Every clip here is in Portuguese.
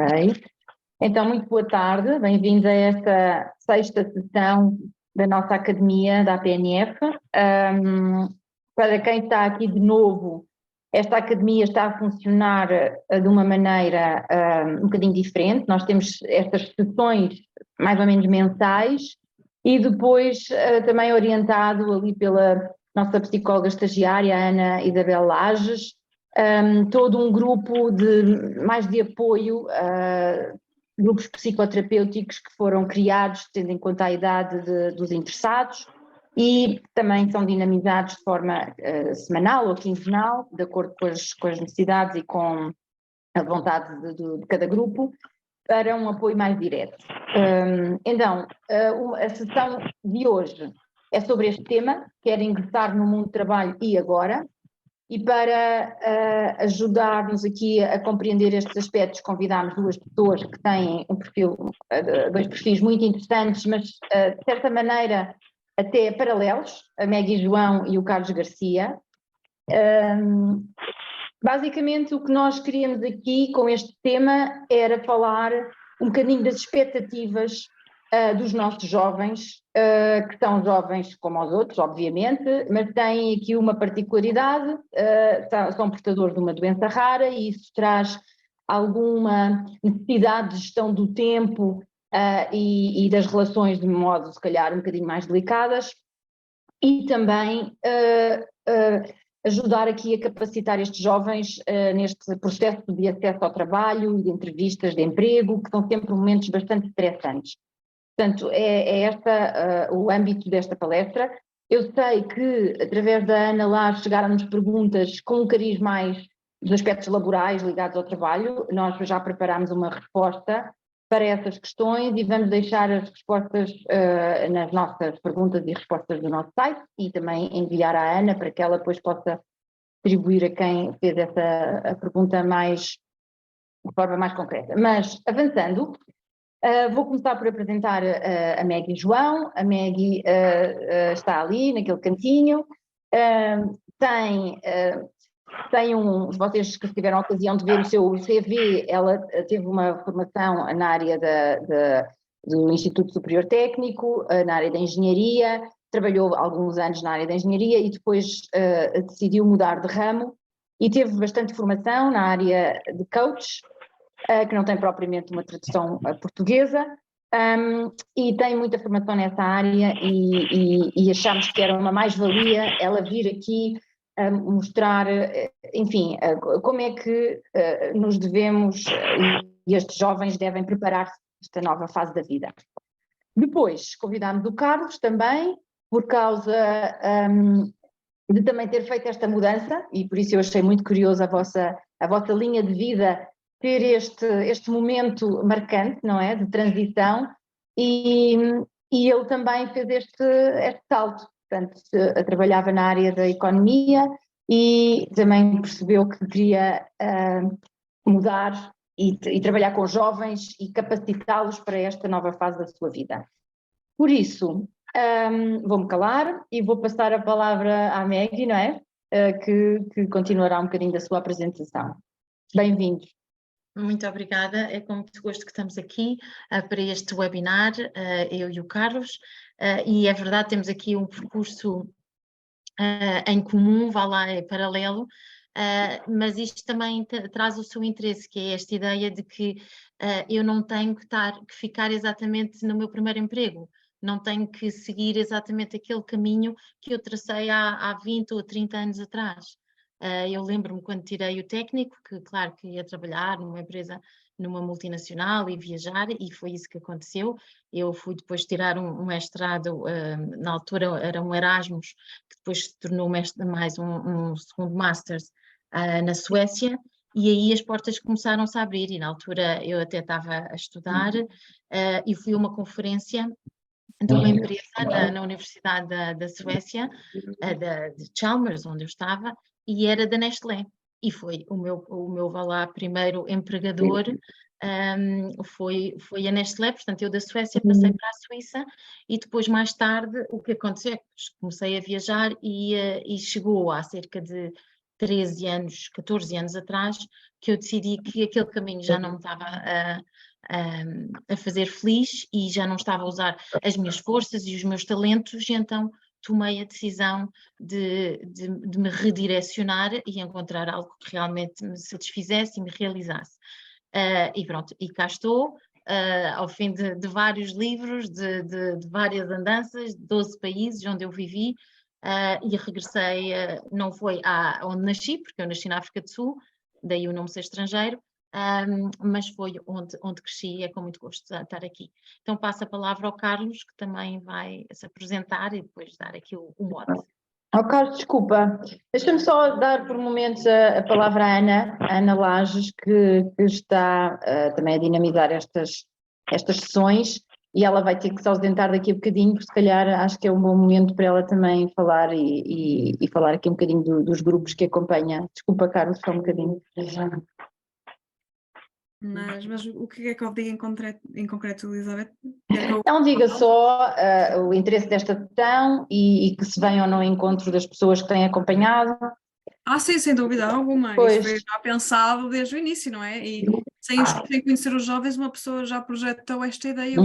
Ok. Então, muito boa tarde, bem-vindos a esta sexta sessão da nossa Academia da APNF. Para quem está aqui de novo, esta Academia está a funcionar de uma maneira um bocadinho diferente. Nós temos estas sessões mais ou menos mensais e depois também orientado ali pela nossa psicóloga estagiária, Ana Isabel Lages, todo um grupo mais de apoio, grupos psicoterapêuticos que foram criados tendo em conta a idade dos interessados e também são dinamizados de forma semanal ou quinzenal, de acordo com as necessidades e com a vontade de cada grupo, para um apoio mais direto. Então, a sessão de hoje é sobre este tema, quer ingressar no mundo do trabalho e agora, e para ajudar-nos aqui a compreender estes aspectos, convidámos duas pessoas que têm dois perfis muito interessantes, mas de certa maneira até paralelos, a Maggie João e o Carlos Garcia. Basicamente o que nós queríamos aqui com este tema era falar um bocadinho das expectativas dos nossos jovens, que são jovens como os outros, obviamente, mas têm aqui uma particularidade, são portadores de uma doença rara e isso traz alguma necessidade de gestão do tempo e das relações de modo, se calhar, um bocadinho mais delicadas e também ajudar aqui a capacitar estes jovens neste processo de acesso ao trabalho, de entrevistas de emprego, que são sempre momentos bastante estressantes. Portanto, é o âmbito desta palestra. Eu sei que, através da Ana lá, chegaram-nos perguntas com um cariz mais dos aspectos laborais ligados ao trabalho. Nós já preparámos uma resposta para essas questões e vamos deixar as respostas nas nossas perguntas e respostas do nosso site e também enviar à Ana para que ela depois possa distribuir a quem fez a pergunta de forma mais concreta. Mas, avançando, vou começar por apresentar a Maggie João. A Maggie está ali, naquele cantinho. Vocês que tiveram a ocasião de ver o seu CV, ela teve uma formação na área do Instituto Superior Técnico, na área da engenharia, trabalhou alguns anos na área da engenharia e depois decidiu mudar de ramo e teve bastante formação na área de coach, que não tem propriamente uma tradução portuguesa, e tem muita formação nessa área e achamos que era uma mais-valia ela vir aqui mostrar, enfim, como é que nos devemos e estes jovens devem preparar-se para esta nova fase da vida. Depois convidámos o Carlos também, por causa de também ter feito esta mudança, e por isso eu achei muito curioso a vossa linha de vida ter este momento marcante, não é, de transição, e ele também fez este salto, portanto, trabalhava na área da economia e também percebeu que queria mudar e trabalhar com jovens e capacitá-los para esta nova fase da sua vida. Por isso, vou-me calar e vou passar a palavra à Maggie, não é? Que continuará um bocadinho da sua apresentação. Bem-vindos. Muito obrigada, é com muito gosto que estamos aqui para este webinar, eu e o Carlos, e é verdade, temos aqui um percurso em comum, vá lá, é paralelo, mas isto também traz o seu interesse, que é esta ideia de que eu não tenho que ficar exatamente no meu primeiro emprego, não tenho que seguir exatamente aquele caminho que eu tracei há 20 ou 30 anos atrás. Eu lembro-me quando tirei o técnico, que claro que ia trabalhar numa empresa, numa multinacional e viajar, e foi isso que aconteceu. Eu fui depois tirar um mestrado, na altura era um Erasmus, que depois se tornou mais um segundo Masters na Suécia, e aí as portas começaram-se a abrir, e na altura eu até estava a estudar, e fui a uma conferência de uma empresa na Universidade da Suécia, de Chalmers, onde eu estava, e era da Nestlé, e foi o meu vá lá, primeiro empregador, foi a Nestlé. Portanto eu da Suécia passei para a Suíça, e depois mais tarde o que aconteceu é que comecei a viajar e chegou há cerca de 13 anos, 14 anos atrás, que eu decidi que aquele caminho já não me estava a fazer feliz e já não estava a usar as minhas forças e os meus talentos, e então tomei a decisão de me redirecionar e encontrar algo que realmente me satisfizesse e me realizasse. E pronto, e cá estou, ao fim de vários livros, de várias andanças, de 12 países onde eu vivi, e regressei, não foi onde nasci, porque eu nasci na África do Sul, daí o nome ser estrangeiro, mas foi onde cresci e é com muito gosto de estar aqui. Então passo a palavra ao Carlos, que também vai se apresentar e depois dar aqui o mote. Carlos, desculpa, deixa-me só dar por momentos a palavra à Ana Lages, que está também a dinamizar estas sessões, e ela vai ter que se ausentar daqui a bocadinho, porque se calhar acho que é um bom momento para ela também falar e falar aqui um bocadinho dos grupos que acompanha. Desculpa, Carlos, só um bocadinho. Mas o que é que eu digo em concreto, Elizabeth? Então diga só o interesse desta sessão e que se vem ou não ao encontro das pessoas que têm acompanhado. Sim, sem dúvida alguma. Pois. Isso foi já pensado desde o início, não é? E sem conhecer os jovens, uma pessoa já projetou esta ideia.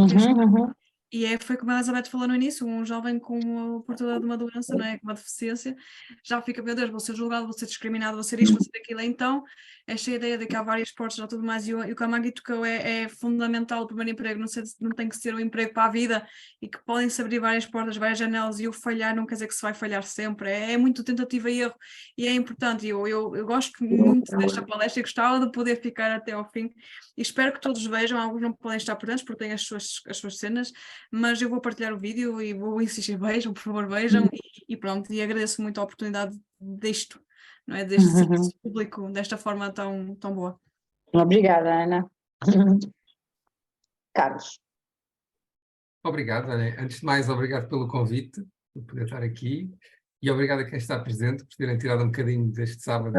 E foi como a Elizabeth falou no início, um jovem com uma oportunidade de uma doença, não é? Com uma deficiência, já fica, meu Deus, vou ser julgado, vou ser discriminado, vou ser isto, vou ser aquilo. Então, esta ideia de que há vários portos e tudo mais, e o que a Maggie tocou é fundamental. O primeiro emprego não tem que ser um emprego para a vida, e que podem-se abrir várias portas, várias janelas, e o falhar não quer dizer que se vai falhar sempre, é muito tentativa e erro, e é importante. Eu gosto muito desta palestra e gostava de poder ficar até ao fim, e espero que todos vejam. Alguns não podem estar presentes porque têm as suas cenas, mas eu vou partilhar o vídeo e vou insistir, vejam, por favor, vejam, e pronto, e agradeço muito a oportunidade disto, não é? Deste serviço público, desta forma tão boa. Obrigada, Ana. Carlos. Obrigado, Ana. Antes de mais, obrigado pelo convite, por poder estar aqui, e obrigado a quem está presente por terem tirado um bocadinho deste sábado.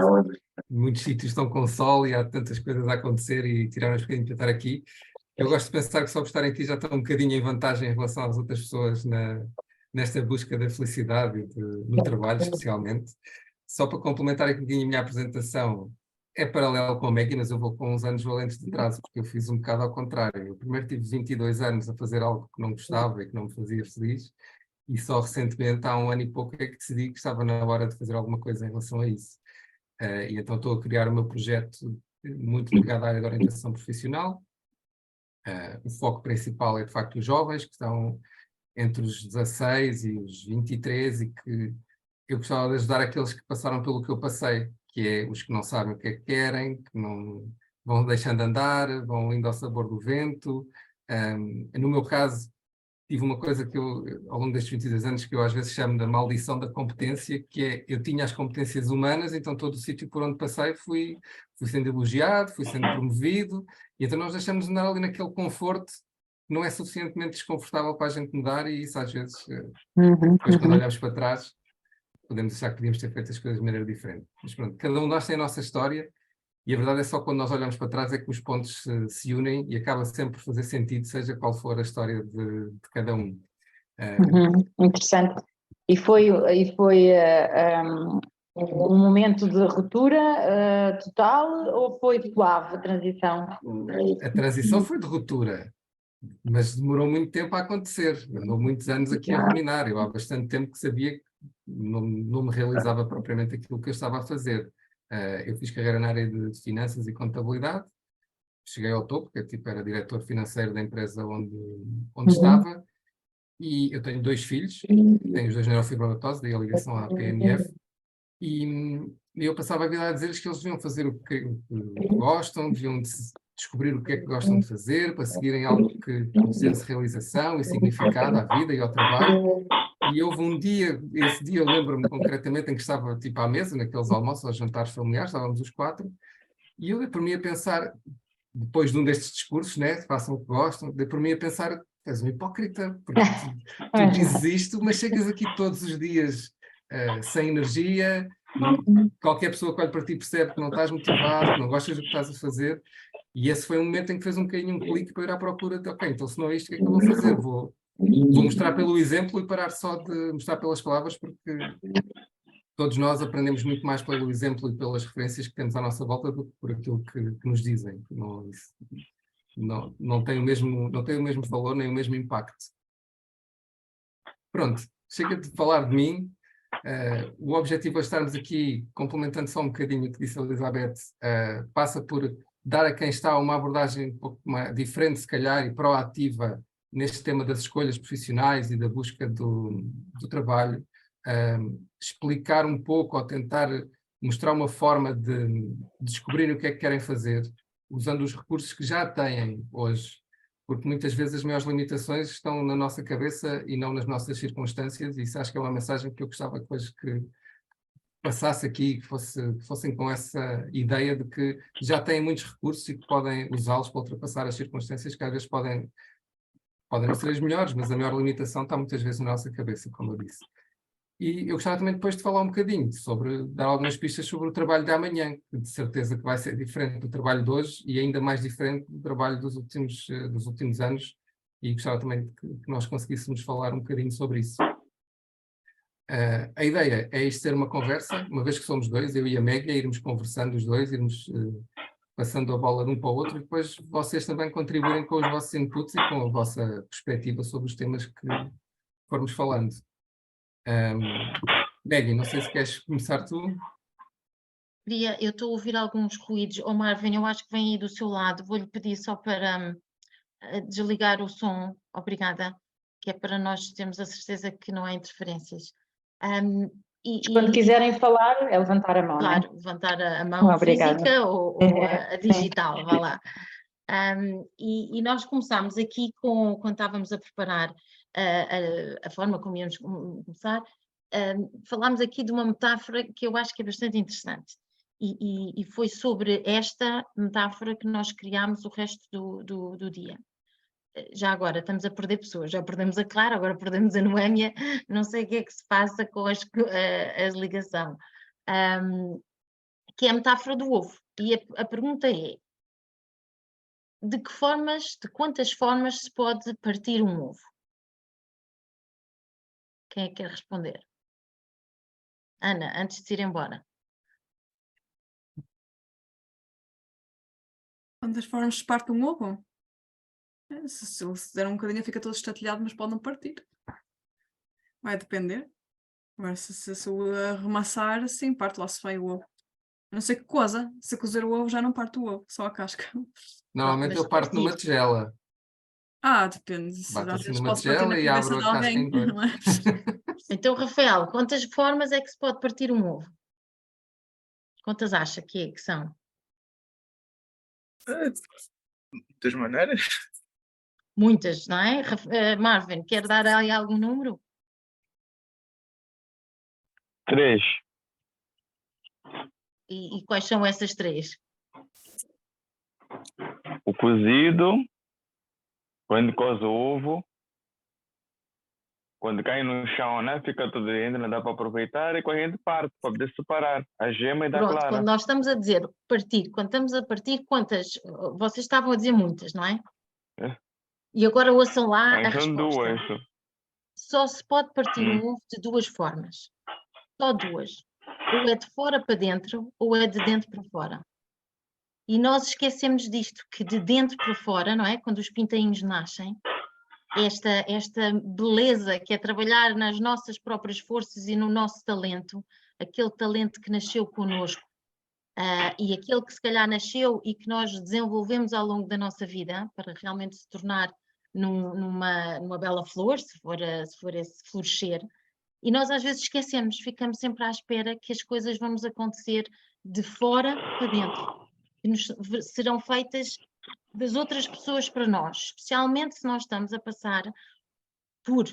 Muitos sítios estão com sol e há tantas coisas a acontecer e tiraram um bocadinho para estar aqui. Eu gosto de pensar que só por estarem aqui já estão um bocadinho em vantagem em relação às outras pessoas nesta busca da felicidade no trabalho, especialmente. Só para complementar aqui um bocadinho a minha apresentação, é paralelo com a Maggie, mas eu vou com uns anos valentes de trás, porque eu fiz um bocado ao contrário. Eu primeiro tive 22 anos a fazer algo que não gostava e que não me fazia feliz, e só recentemente, há um ano e pouco, é que decidi que estava na hora de fazer alguma coisa em relação a isso. E então estou a criar o meu projeto muito ligado à área da orientação profissional. O foco principal é, de facto, os jovens que estão entre os 16 e os 23 e que eu gostava de ajudar aqueles que passaram pelo que eu passei, que é os que não sabem o que é que querem, que não vão deixando andar, vão indo ao sabor do vento. No meu caso, tive uma coisa que eu, ao longo destes 22 anos, que eu às vezes chamo da maldição da competência, que é, eu tinha as competências humanas, então todo o sítio por onde passei fui sendo elogiado, fui sendo promovido, e então nós deixamos de andar ali naquele conforto que não é suficientemente desconfortável para a gente mudar, e isso às vezes, depois quando olhamos para trás, podemos achar que podíamos ter feito as coisas de maneira diferente. Mas pronto, cada um de nós tem a nossa história, e a verdade é só quando nós olhamos para trás é que os pontos se unem e acaba sempre por fazer sentido, seja qual for a história de cada um. Interessante. E foi um momento de ruptura total ou foi suave a transição? A transição foi de ruptura, mas demorou muito tempo a acontecer. Andou muitos anos aqui a ruminar. Eu há bastante tempo que sabia que não me realizava propriamente aquilo que eu estava a fazer. Eu fiz carreira na área de finanças e contabilidade, cheguei ao topo, porque era diretor financeiro da empresa onde estava, e eu tenho 2 filhos, tenho os 2 neurofibromatose, daí a ligação à PNF, e eu passava a vida a dizer-lhes que eles deviam fazer o que gostam, deviam descobrir o que é que gostam de fazer, para seguirem algo que lhes desse realização e significado à vida e ao trabalho. E houve um dia, esse dia eu lembro-me concretamente, em que estava tipo à mesa, naqueles almoços, aos jantares familiares, estávamos os 4, e eu dei por mim a pensar, depois de um destes discursos, né, façam o que gostam, dei por mim a pensar, és um hipócrita, porque tu dizes isto, mas chegas aqui todos os dias sem energia, qualquer pessoa que olhe para ti percebe que não estás motivado, que não gostas do que estás a fazer, e esse foi um momento em que fez um bocadinho um clique para ir à procura de, ok, então se não é isto, o que é que eu vou fazer? Vou mostrar pelo exemplo e parar só de mostrar pelas palavras, porque todos nós aprendemos muito mais pelo exemplo e pelas referências que temos à nossa volta do que por aquilo que nos dizem. Não tem o mesmo valor nem o mesmo impacto. Pronto, chega de falar de mim. O objetivo é estarmos aqui, complementando só um bocadinho o que disse a Elizabeth, passa por dar a quem está uma abordagem um pouco diferente, se calhar, e proativa neste tema das escolhas profissionais e da busca do trabalho, explicar um pouco ou tentar mostrar uma forma de descobrir o que é que querem fazer, usando os recursos que já têm hoje, porque muitas vezes as maiores limitações estão na nossa cabeça e não nas nossas circunstâncias, e isso acho que é uma mensagem que eu gostava depois que passasse aqui, que fossem com essa ideia de que já têm muitos recursos e que podem usá-los para ultrapassar as circunstâncias que às vezes podem não ser as melhores, mas a maior limitação está muitas vezes na nossa cabeça, como eu disse. E eu gostava também depois de falar um bocadinho dar algumas pistas sobre o trabalho de amanhã, que de certeza que vai ser diferente do trabalho de hoje e ainda mais diferente do trabalho dos últimos anos, e gostava também que nós conseguíssemos falar um bocadinho sobre isso. A ideia é isto ser uma conversa, uma vez que somos dois, eu e a Mégia, irmos conversando os dois, irmos passando a bola de um para o outro, e depois vocês também contribuírem com os vossos inputs e com a vossa perspectiva sobre os temas que formos falando. Mégia, não sei se queres começar tu. Eu estou a ouvir alguns ruídos. Marvin, eu acho que vem aí do seu lado. Vou-lhe pedir só para desligar o som. Obrigada. Que é para nós termos a certeza que não há interferências. Quando quiserem falar, é levantar a mão, claro, não é? levantar a mão Obrigada. física ou a digital, vá lá. E nós começámos aqui quando estávamos a preparar a forma como íamos começar, falámos aqui de uma metáfora que eu acho que é bastante interessante. E foi sobre esta metáfora que nós criámos o resto do dia. Já agora estamos a perder pessoas, já perdemos a Clara, agora perdemos a Noémia, não sei o que é que se passa com a ligação. Que é a metáfora do ovo. E a pergunta é: de quantas formas se pode partir um ovo? Quem é que quer responder? Ana, antes de ir embora. Quantas formas se parte um ovo? Se der um bocadinho fica todo estatilhado, mas pode não partir. Vai depender. Agora, se o arremassar, sim, parte lá se vai o ovo. A não ser que coza. Se cozer o ovo, já não parte o ovo, só a casca. Normalmente eu parto numa tigela. Depende. Bato Às assim vezes numa pode partir tigela na e cabeça abro de a casca em alguém. dois. Não é? Então, Rafael, quantas formas é que se pode partir um ovo? Quantas acha que são? Muitas maneiras. Muitas, não é? Marvin, quer dar aí algum número? 3. E quais são essas 3? O cozido, quando coze o ovo, quando cai no chão, né? Fica tudo dentro, não dá para aproveitar, e quando a gente parte, para poder separar a gema e da Pronto, clara. quando nós estamos a dizer partir, quando estamos a partir, quantas? Vocês estavam a dizer muitas, não é? É. E agora ouçam lá a São resposta. 2. Só se pode partir um ovo de 2 formas. Só 2. Ou é de fora para dentro, ou é de dentro para fora. E nós esquecemos disto, que de dentro para fora, não é? Quando os pintainhos nascem, esta beleza que é trabalhar nas nossas próprias forças e no nosso talento, aquele talento que nasceu connosco, e aquele que se calhar nasceu e que nós desenvolvemos ao longo da nossa vida para realmente se tornar numa bela flor, se for esse florescer. E nós às vezes esquecemos, ficamos sempre à espera que as coisas vão nos acontecer de fora para dentro, que serão feitas das outras pessoas para nós, especialmente se nós estamos a passar por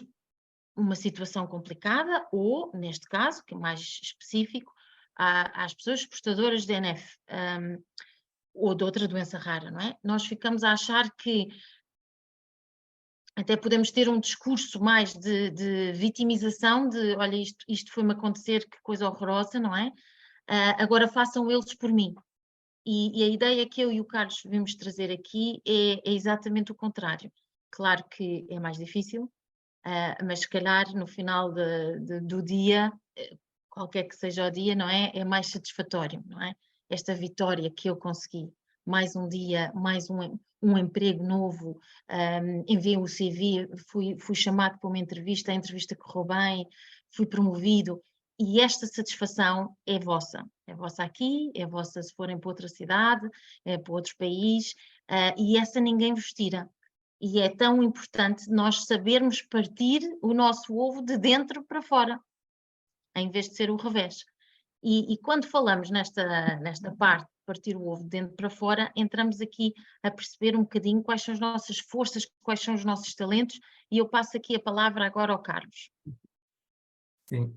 uma situação complicada ou, neste caso, que é mais específico, às pessoas portadoras de NF ou de outra doença rara, não é? Nós ficamos a achar que até podemos ter um discurso mais de vitimização, de olha, isto foi-me acontecer, que coisa horrorosa, não é? Agora façam eles por mim. E a ideia que eu e o Carlos vimos trazer aqui é exatamente o contrário. Claro que é mais difícil, mas se calhar no final do dia qualquer que seja o dia, não é? É mais satisfatório, não é? Esta vitória que eu consegui, mais um dia, mais um emprego novo, enviei o CV, fui chamado para uma entrevista, a entrevista correu bem, fui promovido, e esta satisfação é vossa aqui, é vossa se forem para outra cidade, é para outro país, e essa ninguém vos tira. E é tão importante nós sabermos partir o nosso ovo de dentro para fora, em vez de ser o revés. E quando falamos nesta parte de partir o ovo de dentro para fora, entramos aqui a perceber um bocadinho quais são as nossas forças, quais são os nossos talentos, e eu passo aqui a palavra agora ao Carlos. Sim,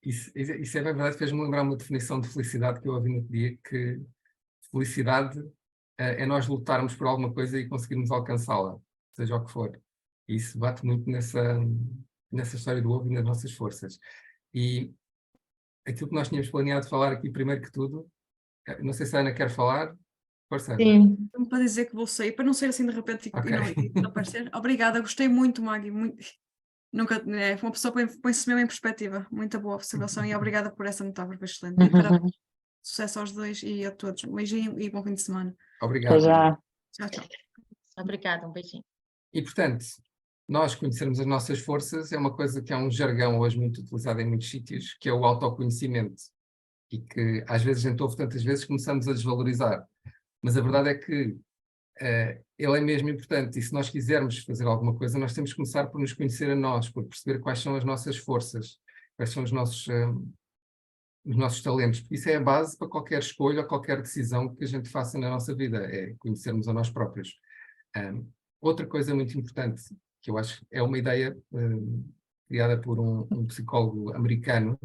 isso é bem verdade, fez-me lembrar uma definição de felicidade que eu ouvi no dia, que felicidade é nós lutarmos por alguma coisa e conseguirmos alcançá-la, seja o que for. E isso bate muito nessa história do ovo e nas nossas forças. E aquilo que nós tínhamos planeado falar aqui, primeiro que tudo, não sei se a Ana quer falar. Força. Sim. Para dizer que vou sair, para não ser assim de repente Ok. e não aparecer. Obrigada, gostei muito, Maggie. Nunca, uma pessoa põe-se mesmo em perspectiva. Muita boa observação e obrigada por essa metáfora, foi excelente. E parabéns. Sucesso aos dois e a todos. Um beijinho e bom fim de semana. Obrigado. Já. Tchau, tchau. Obrigada, um beijinho. E, portanto, nós conhecermos as nossas forças é uma coisa que é um jargão hoje muito utilizado em muitos sítios, que é o autoconhecimento. E que às vezes a gente ouve tantas vezes que começamos a desvalorizar. Mas a verdade é que ele é mesmo importante, e se nós quisermos fazer alguma coisa, nós temos que começar por nos conhecer a nós, por perceber quais são as nossas forças, quais são os nossos talentos, porque isso é a base para qualquer escolha ou qualquer decisão que a gente faça na nossa vida, é conhecermos a nós próprios. Outra coisa muito importante, que eu acho é uma ideia criada por um psicólogo americano,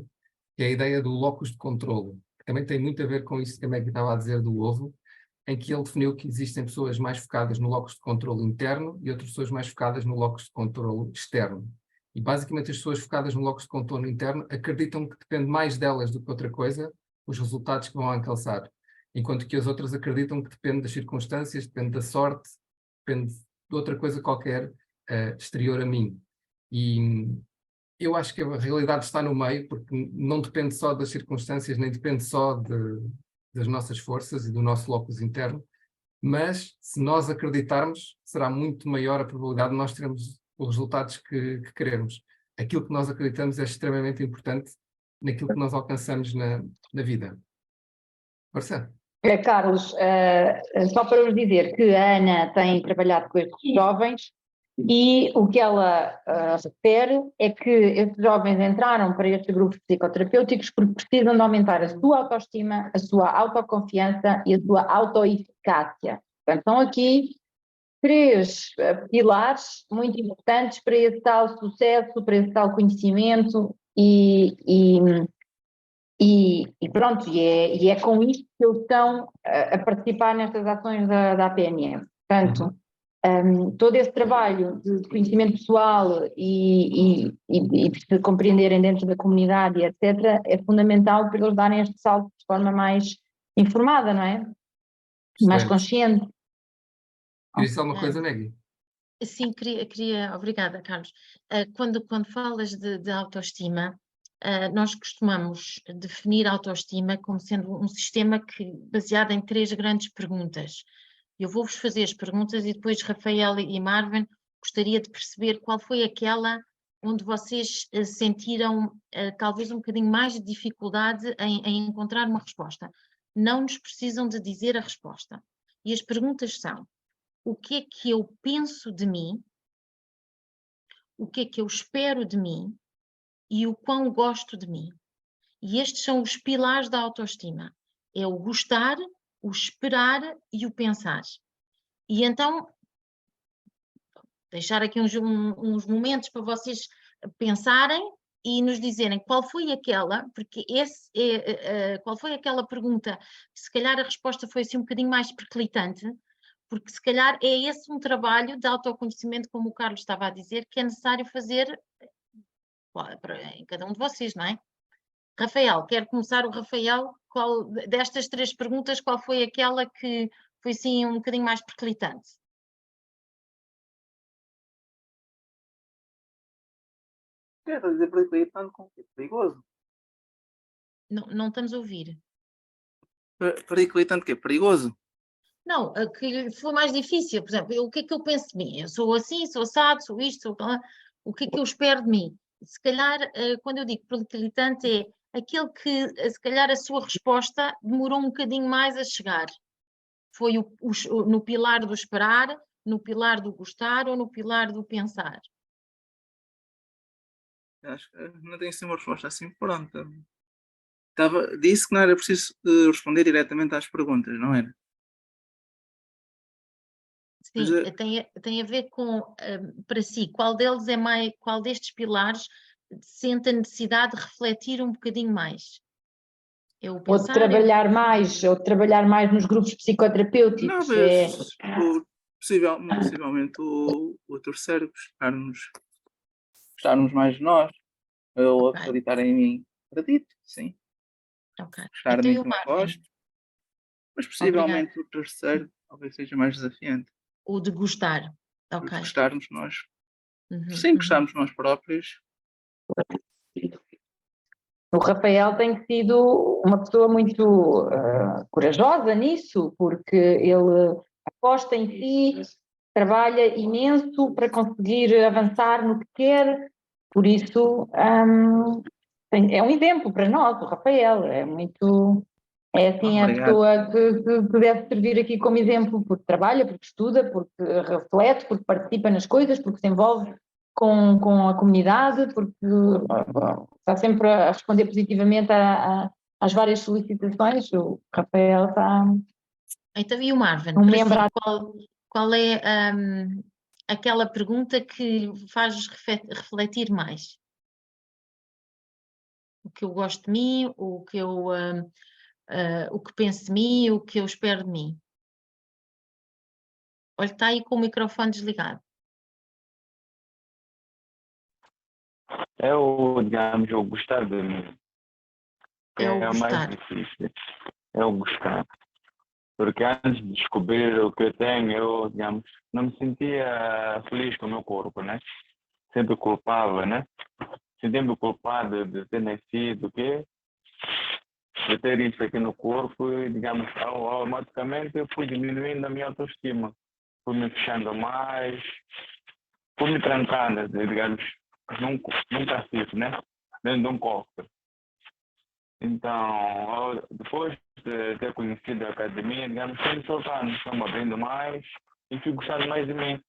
que é a ideia do locus de controle, que também tem muito a ver com isso que a Maggie estava a dizer do ovo, em que ele definiu que existem pessoas mais focadas no locus de controle interno e outras pessoas mais focadas no locus de controle externo. E basicamente as pessoas focadas no locus de controle interno acreditam que depende mais delas do que outra coisa os resultados que vão alcançar, enquanto que as outras acreditam que depende das circunstâncias, depende da sorte, depende de outra coisa qualquer exterior a mim. E eu acho que a realidade está no meio, porque não depende só das circunstâncias, nem depende só das nossas forças e do nosso locus interno, mas se nós acreditarmos, será muito maior a probabilidade de nós termos os resultados que queremos. Aquilo que nós acreditamos é extremamente importante naquilo que nós alcançamos na vida. Força. Carlos, só para vos dizer que a Ana tem trabalhado com estes jovens e o que ela refere é que estes jovens entraram para estes grupos psicoterapêuticos porque precisam de aumentar a sua autoestima, a sua autoconfiança e a sua autoeficácia. Portanto, estão aqui 3 pilares muito importantes para esse tal sucesso, para esse tal conhecimento e pronto, e é com isto que eles estão a participar nestas ações da APNM. Portanto, todo esse trabalho de conhecimento pessoal e de se compreenderem dentro da comunidade, etc., é fundamental para eles darem este salto de forma mais informada, não é? Mais consciente. Queria dizer alguma coisa, Maggie? Sim, obrigada, Carlos. Quando falas de autoestima, nós costumamos definir a autoestima como sendo um sistema baseado em 3 grandes perguntas. Eu vou-vos fazer as perguntas e depois Rafael e Marvin gostaria de perceber qual foi aquela onde vocês sentiram talvez um bocadinho mais de dificuldade em encontrar uma resposta. Não nos precisam de dizer a resposta. E as perguntas são: o que é que eu penso de mim? O que é que eu espero de mim? E o quão gosto de mim? E estes são os pilares da autoestima. É o gostar, o esperar e o pensar. E então, deixar aqui uns momentos para vocês pensarem e nos dizerem qual foi aquela, porque qual foi aquela pergunta que se calhar a resposta foi assim um bocadinho mais perclitante, porque se calhar é esse um trabalho de autoconhecimento, como o Carlos estava a dizer, que é necessário fazer em cada um de vocês, não é? Rafael, quero começar o Rafael, destas 3 perguntas, qual foi aquela que foi assim um bocadinho mais perclitante? Quer dizer, perclitante com que perigoso? Não estamos a ouvir. Periclitante, que é perigoso? Não, que se for mais difícil, por exemplo, o que é que eu penso de mim? Eu sou assim, sou assado, sou isto, sou aquilo, o que é que eu espero de mim? Se calhar, quando eu digo periclitante, é aquele que, se calhar, a sua resposta demorou um bocadinho mais a chegar. Foi no pilar do esperar, no pilar do gostar ou no pilar do pensar? Acho que não tenho assim uma resposta assim pronta. Disse que não era preciso responder diretamente às perguntas, não era? Sim, tem a ver com, para si, qual destes pilares sente a necessidade de refletir um bocadinho mais? É o Ou de pensar, trabalhar mais, ou de trabalhar mais nos grupos Não, psicoterapêuticos. muito possivelmente o terceiro, gostarmos mais de nós, ou Ok. acreditar em mim. Acredito, sim. Ok. Gostar de Então, mim e o também Marvin? gosto, mas possivelmente o terceiro talvez seja mais desafiante. O de gostar. Ok. De gostarmos nós. Uhum, Sim, gostarmos nós próprios. O Rafael tem sido uma pessoa muito corajosa nisso, porque ele aposta em si, trabalha imenso para conseguir avançar no que quer, por isso é um exemplo para nós, o Rafael, é assim a Obrigado. pessoa que deve servir aqui como exemplo, porque trabalha, porque estuda, porque reflete, porque participa nas coisas, porque se envolve com a comunidade, porque está sempre a responder positivamente às várias solicitações. O Rafael está Então, e o Marvin? um Para membro si, qual é aquela pergunta que faz refletir mais? O que eu gosto de mim, o que penso de mim, o que eu espero de mim? Olha, está aí com o microfone desligado. Digamos, o gostar de mim. É o É o mais gostar. difícil. É o gostar. Porque antes de descobrir o que eu tenho, eu, digamos, não me sentia feliz com o meu corpo, né? Sempre culpava, né? Sentia-me culpado de ter nascido, de ter isso aqui no corpo e, digamos, automaticamente eu fui diminuindo a minha autoestima. Fui me fechando mais, fui me trancando, digamos, num cacifo, né? Dentro de um cofre. Então, depois de ter conhecido a academia, digamos, fui me soltando, estou me abrindo mais e fui gostando mais de mim.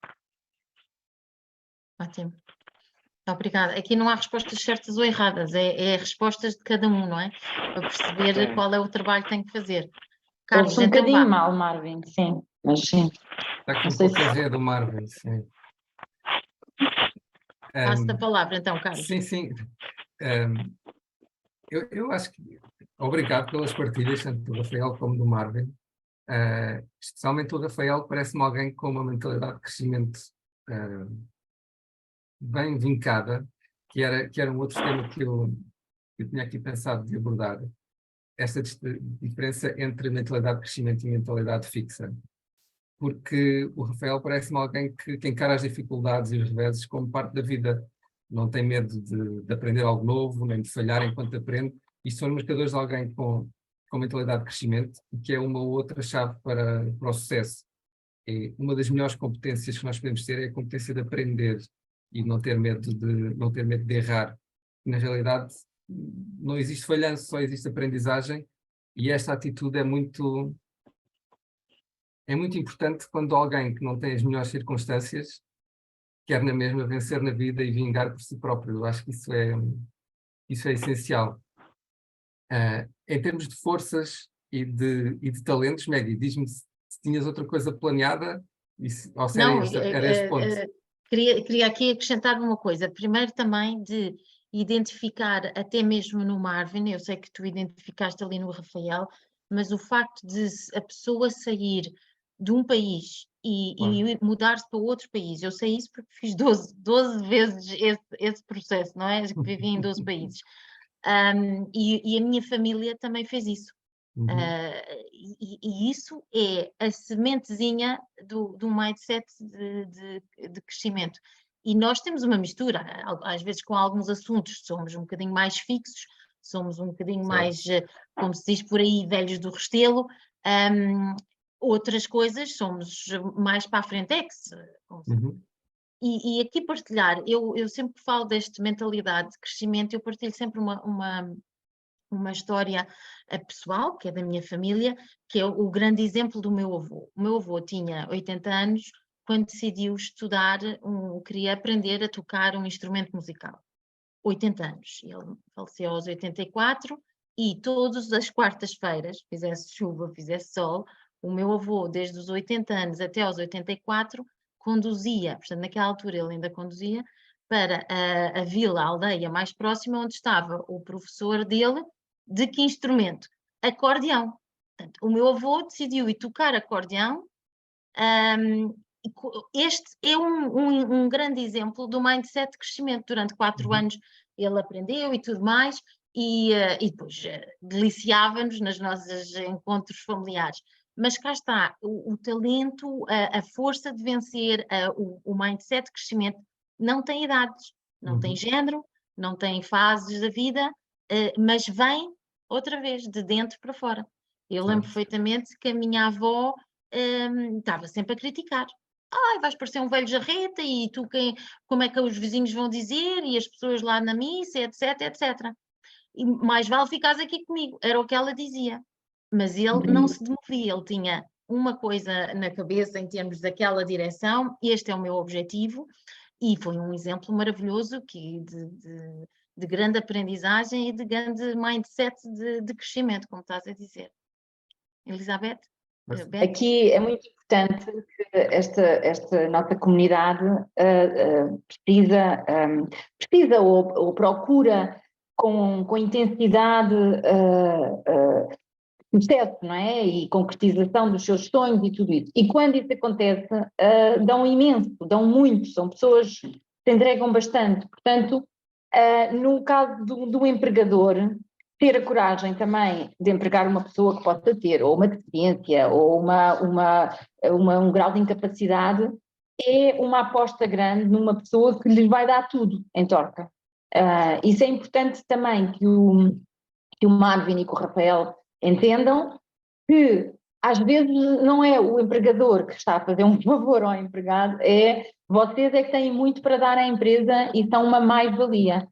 Ótimo. Obrigada. Aqui não há respostas certas ou erradas, é respostas de cada um, não é? Para perceber Sim. qual é o trabalho que tem que fazer. Carlos, ouve-se um então bocadinho vá. mal, Marvin, sim, mas sim. Está aqui Não um sei pouco a se- ver do Marvin, sim. Passo-te a palavra, então, Carlos. Sim, sim. Eu acho que. Obrigado pelas partilhas, tanto do Rafael como do Marvin. Especialmente o Rafael parece-me alguém com uma mentalidade de crescimento bem vincada, que era um outro tema que eu tinha aqui pensado de abordar. Esta diferença entre mentalidade de crescimento e mentalidade fixa. Porque o Rafael parece-me alguém que encara as dificuldades e os reveses como parte da vida. Não tem medo de aprender algo novo, nem de falhar enquanto aprende. E são marcadores de alguém com mentalidade de crescimento, que é uma outra chave para o sucesso. E uma das melhores competências que nós podemos ter é a competência de aprender e não ter medo de errar. Na realidade, não existe falhanço, só existe aprendizagem, e esta atitude é muito importante quando alguém que não tem as melhores circunstâncias quer na mesma vencer na vida e vingar por si próprio. Eu acho que isso é essencial. Em termos de forças e de talentos, Maggie, diz-me se tinhas outra coisa planeada ou se Não, era este ponto. queria aqui acrescentar uma coisa. Primeiro também de identificar até mesmo no Marvin, eu sei que tu identificaste ali no Rafael, mas o facto de a pessoa sair de um país e mudar-se para outro país, eu sei isso porque fiz 12 vezes esse processo, não é? Vivi em 12 países. E a minha família também fez isso. E isso é a sementezinha do mindset de crescimento. E nós temos uma mistura, às vezes com alguns assuntos somos um bocadinho mais fixos, somos um bocadinho Certo. mais, como se diz por aí, velhos do Restelo. Outras coisas somos mais para a frentex. Uhum. E aqui partilhar, eu sempre falo desta mentalidade de crescimento, eu partilho sempre uma história pessoal, que é da minha família, que é o grande exemplo do meu avô. O meu avô tinha 80 anos quando decidiu estudar, queria aprender a tocar um instrumento musical. 80 anos. Ele faleceu aos 84 e todas as quartas-feiras, fizesse chuva, fizesse sol, o meu avô, desde os 80 anos até aos 84, conduzia, portanto, naquela altura ele ainda conduzia, para a vila, a aldeia mais próxima, onde estava o professor dele, de que instrumento? Acordeão. Portanto, o meu avô decidiu ir tocar acordeão. Este é um grande exemplo do mindset de crescimento. Durante 4 anos ele aprendeu e tudo mais, e depois deliciava-nos nos nossos encontros familiares. Mas cá está, o talento, a força de vencer, o mindset de crescimento não tem idades, não tem género, não tem fases da vida, mas vem outra vez, de dentro para fora. Eu lembro perfeitamente que a minha avó estava sempre a criticar. Ai, vais parecer um velho jarreta e tu como é que os vizinhos vão dizer e as pessoas lá na missa, etc, etc. E mais vale ficares aqui comigo, era o que ela dizia. Mas ele não se demovia, ele tinha uma coisa na cabeça em termos daquela direção, este é o meu objetivo, e foi um exemplo maravilhoso de grande aprendizagem e de grande mindset de crescimento, como estás a dizer. Elizabeth? Aqui é muito importante que esta nossa comunidade precisa ou procura com intensidade sucesso, não é? E concretização dos seus sonhos e tudo isso. E quando isso acontece, dão imenso, dão muito, são pessoas que se entregam bastante. Portanto, no caso do empregador, ter a coragem também de empregar uma pessoa que possa ter ou uma deficiência ou um grau de incapacidade é uma aposta grande numa pessoa que lhes vai dar tudo em troca. Isso é importante também que o Marvin e que o Rafael entendam que às vezes não é o empregador que está a fazer um favor ao empregado, é vocês é que têm muito para dar à empresa e são uma mais-valia.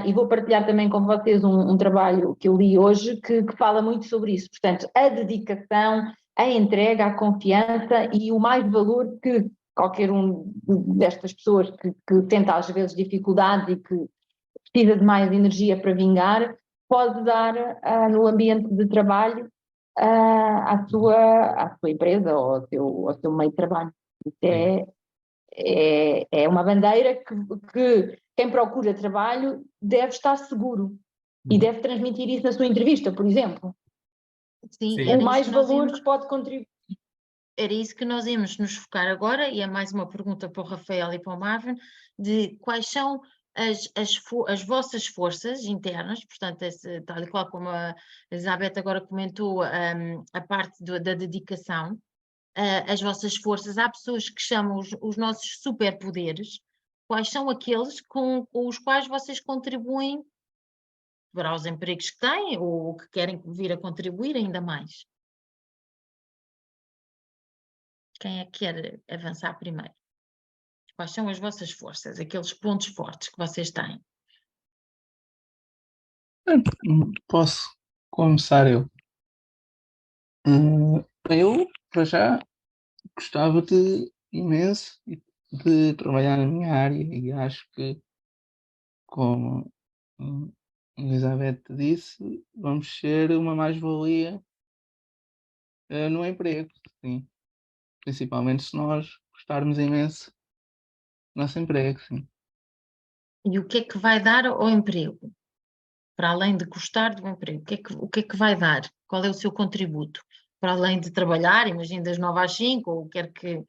E vou partilhar também com vocês um trabalho que eu li hoje que fala muito sobre isso. Portanto, a dedicação, a entrega, a confiança e o mais-valor que qualquer um destas pessoas que tenta às vezes dificuldades e que precisa de mais energia para vingar, pode dar no ambiente de trabalho à sua empresa ou ao seu meio de trabalho. Isso é uma bandeira que quem procura trabalho deve estar seguro e deve transmitir isso na sua entrevista, por exemplo. Sim, o mais valor que pode contribuir. Era isso que nós íamos nos focar agora, e é mais uma pergunta para o Rafael e para o Marvin, de quais são as vossas forças internas, portanto, tal e qual como a Elizabeth agora comentou, a parte da dedicação, as vossas forças. Há pessoas que chamam os nossos superpoderes. Quais são aqueles com os quais vocês contribuem para os empregos que têm ou que querem vir a contribuir ainda mais? Quem é que quer avançar primeiro? Quais são as vossas forças, aqueles pontos fortes que vocês têm? Posso começar eu. Eu, para já, gostava imenso de trabalhar na minha área e acho que, como a Elizabeth disse, vamos ser uma mais-valia no emprego, sim. Principalmente se nós gostarmos imenso do nosso emprego, sim. E o que é que vai dar ao emprego? Para além de gostar do emprego, o que é que vai dar? Qual é o seu contributo? Para além de trabalhar, imagino das 9 às 5, ou quer que...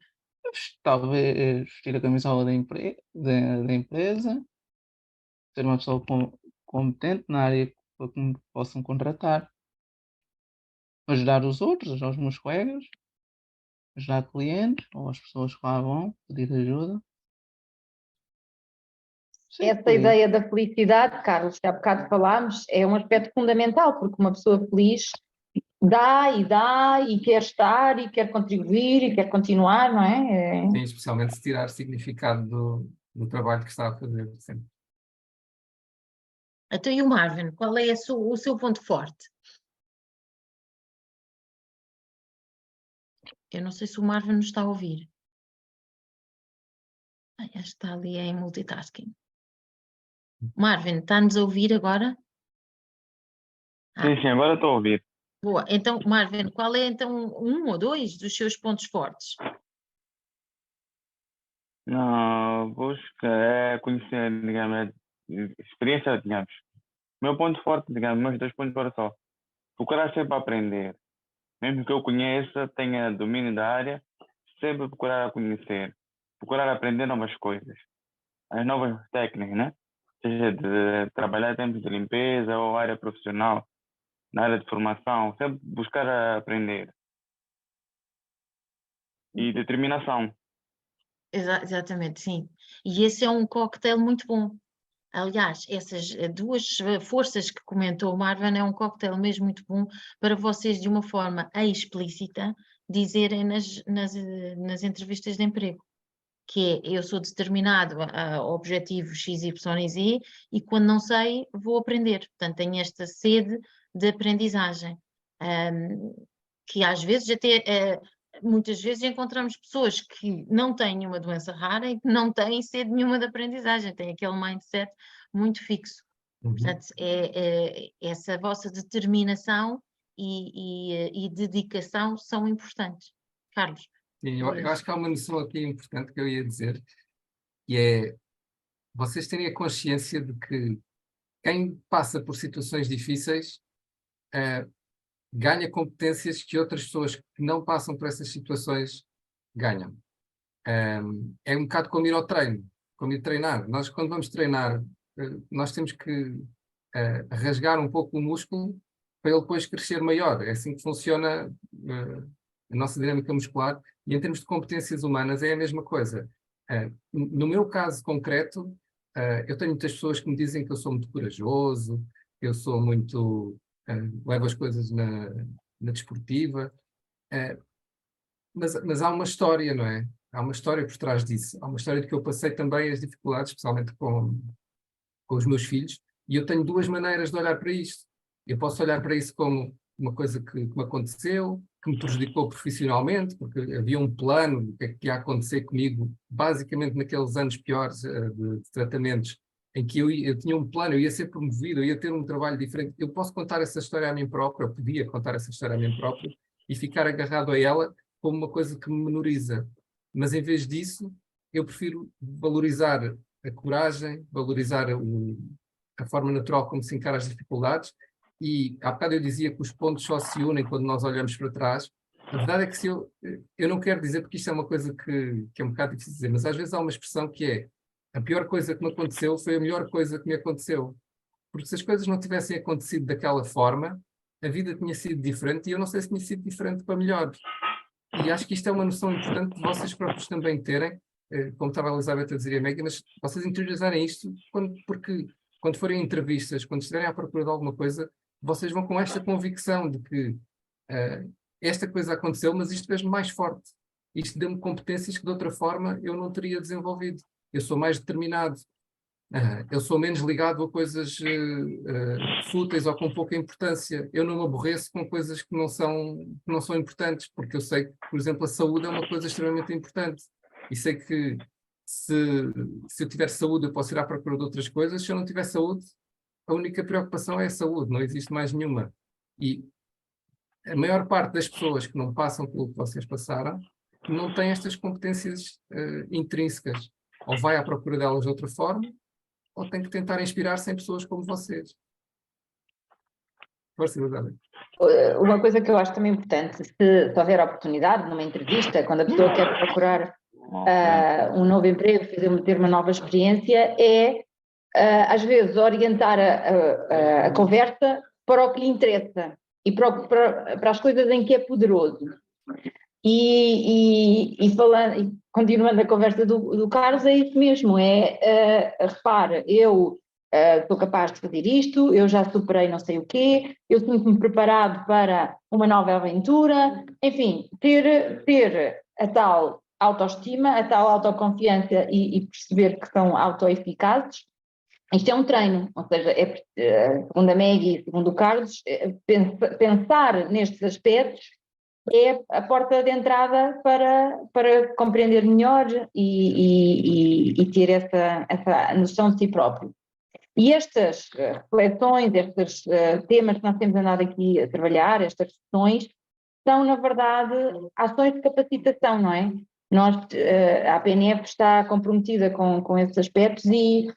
Talvez vestir a camisola da empresa, ser uma pessoa competente na área que me possam contratar, ajudar os outros, ajudar os meus colegas, ajudar clientes ou as pessoas que lá vão pedir ajuda. essa ideia da felicidade, Carlos, que há bocado falámos, é um aspecto fundamental, porque uma pessoa feliz dá, e quer estar, e quer contribuir, e quer continuar, não é? Sim, especialmente se tirar significado do trabalho que está a fazer. Sempre. Então, e o Marvin, qual é o seu ponto forte? Eu não sei se o Marvin nos está a ouvir. Acho que está ali em multitasking. Marvin, está-nos a ouvir agora? Sim, agora estou a ouvir. Boa. Então, Marvin, qual é então um ou dois dos seus pontos fortes? Não, busca é conhecer, digamos, experiência, digamos. Meu ponto forte, digamos, meus 2 pontos fortes só. Procurar sempre aprender. Mesmo que eu conheça, tenha domínio da área, sempre procurar conhecer. Procurar aprender novas coisas. As novas técnicas, né? Seja de trabalhar em termos de limpeza ou área profissional, na área de formação, sempre buscar aprender. E determinação. Exatamente, sim. E esse é um cocktail muito bom. Aliás, essas duas forças que comentou o Marvin é um cocktail mesmo muito bom para vocês, de uma forma explícita, dizerem nas entrevistas de emprego, que é, eu sou determinado a objetivo X, Y e Z, e quando não sei, vou aprender. Portanto, tenho esta sede de aprendizagem, que às vezes até... muitas vezes encontramos pessoas que não têm uma doença rara e que não têm sede nenhuma de aprendizagem, têm aquele mindset muito fixo. Portanto, essa vossa determinação e dedicação são importantes. Carlos? Sim, eu acho que há uma noção aqui importante que eu ia dizer, que é vocês terem a consciência de que quem passa por situações difíceis ganha competências que outras pessoas que não passam por essas situações ganham. É um bocado como ir ao treino, como ir treinar. Nós, quando vamos treinar, nós temos que rasgar um pouco o músculo para ele depois crescer maior. É assim que funciona a nossa dinâmica muscular. E em termos de competências humanas é a mesma coisa. No meu caso concreto, eu tenho muitas pessoas que me dizem que eu sou muito corajoso, que eu sou muito... levo as coisas na desportiva. Mas há uma história, não é? Há uma história por trás disso. Há uma história de que eu passei também as dificuldades, especialmente com os meus filhos, e eu tenho 2 maneiras de olhar para isto. Eu posso olhar para isso como uma coisa que me aconteceu, que me prejudicou profissionalmente, porque havia um plano do que é que ia acontecer comigo, basicamente naqueles anos piores de tratamentos, em que eu tinha um plano, eu ia ser promovido, eu ia ter um trabalho diferente. Eu posso contar essa história a mim próprio, eu podia contar essa história a mim próprio, e ficar agarrado a ela como uma coisa que me menoriza. Mas em vez disso, eu prefiro valorizar a coragem, valorizar a forma natural como se encara as dificuldades. E há bocado eu dizia que os pontos só se unem quando nós olhamos para trás. A verdade é que se eu não quero dizer, porque isto é uma coisa que é um bocado difícil de dizer, mas às vezes há uma expressão que é: a pior coisa que me aconteceu foi a melhor coisa que me aconteceu. Porque se as coisas não tivessem acontecido daquela forma, a vida tinha sido diferente, e eu não sei se tinha sido diferente para melhor. E acho que isto é uma noção importante de vocês próprios também terem, como estava a Elizabeth a dizer e a Megan, mas vocês interiorizarem isto, porque quando forem entrevistas, quando estiverem à procura de alguma coisa, vocês vão com esta convicção de que esta coisa aconteceu, mas isto fez-me mais forte. Isto deu-me competências que de outra forma eu não teria desenvolvido. Eu sou mais determinado. Eu sou menos ligado a coisas fúteis ou com pouca importância. Eu não me aborreço com coisas que não são importantes, porque eu sei que, por exemplo, a saúde é uma coisa extremamente importante. E sei que se eu tiver saúde eu posso ir à procura de outras coisas. Se eu não tiver saúde, a única preocupação é a saúde, não existe mais nenhuma. E a maior parte das pessoas que não passam pelo que vocês passaram não têm estas competências intrínsecas. Ou vai à procura delas de outra forma, ou tem que tentar inspirar-se em pessoas como vocês. Força, Elizabeth. Uma coisa que eu acho também importante, se houver oportunidade numa entrevista, quando a pessoa quer procurar um novo emprego, ter uma nova experiência, é às vezes orientar a conversa para o que lhe interessa e para as coisas em que é poderoso. E falando, e continuando a conversa do Carlos, é isso mesmo, repare, eu sou capaz de fazer isto, eu já superei não sei o quê, eu sinto-me preparado para uma nova aventura, enfim, ter a tal autoestima, a tal autoconfiança e perceber que são autoeficazes. Isto é um treino, ou seja, segundo a Maggie e segundo o Carlos, pensar nestes aspectos é a porta de entrada para compreender melhor e ter essa noção de si próprio. E estas reflexões, estes temas que nós temos andado aqui a trabalhar, estas sessões, são, na verdade, ações de capacitação, não é? A PNF está comprometida com esses aspectos e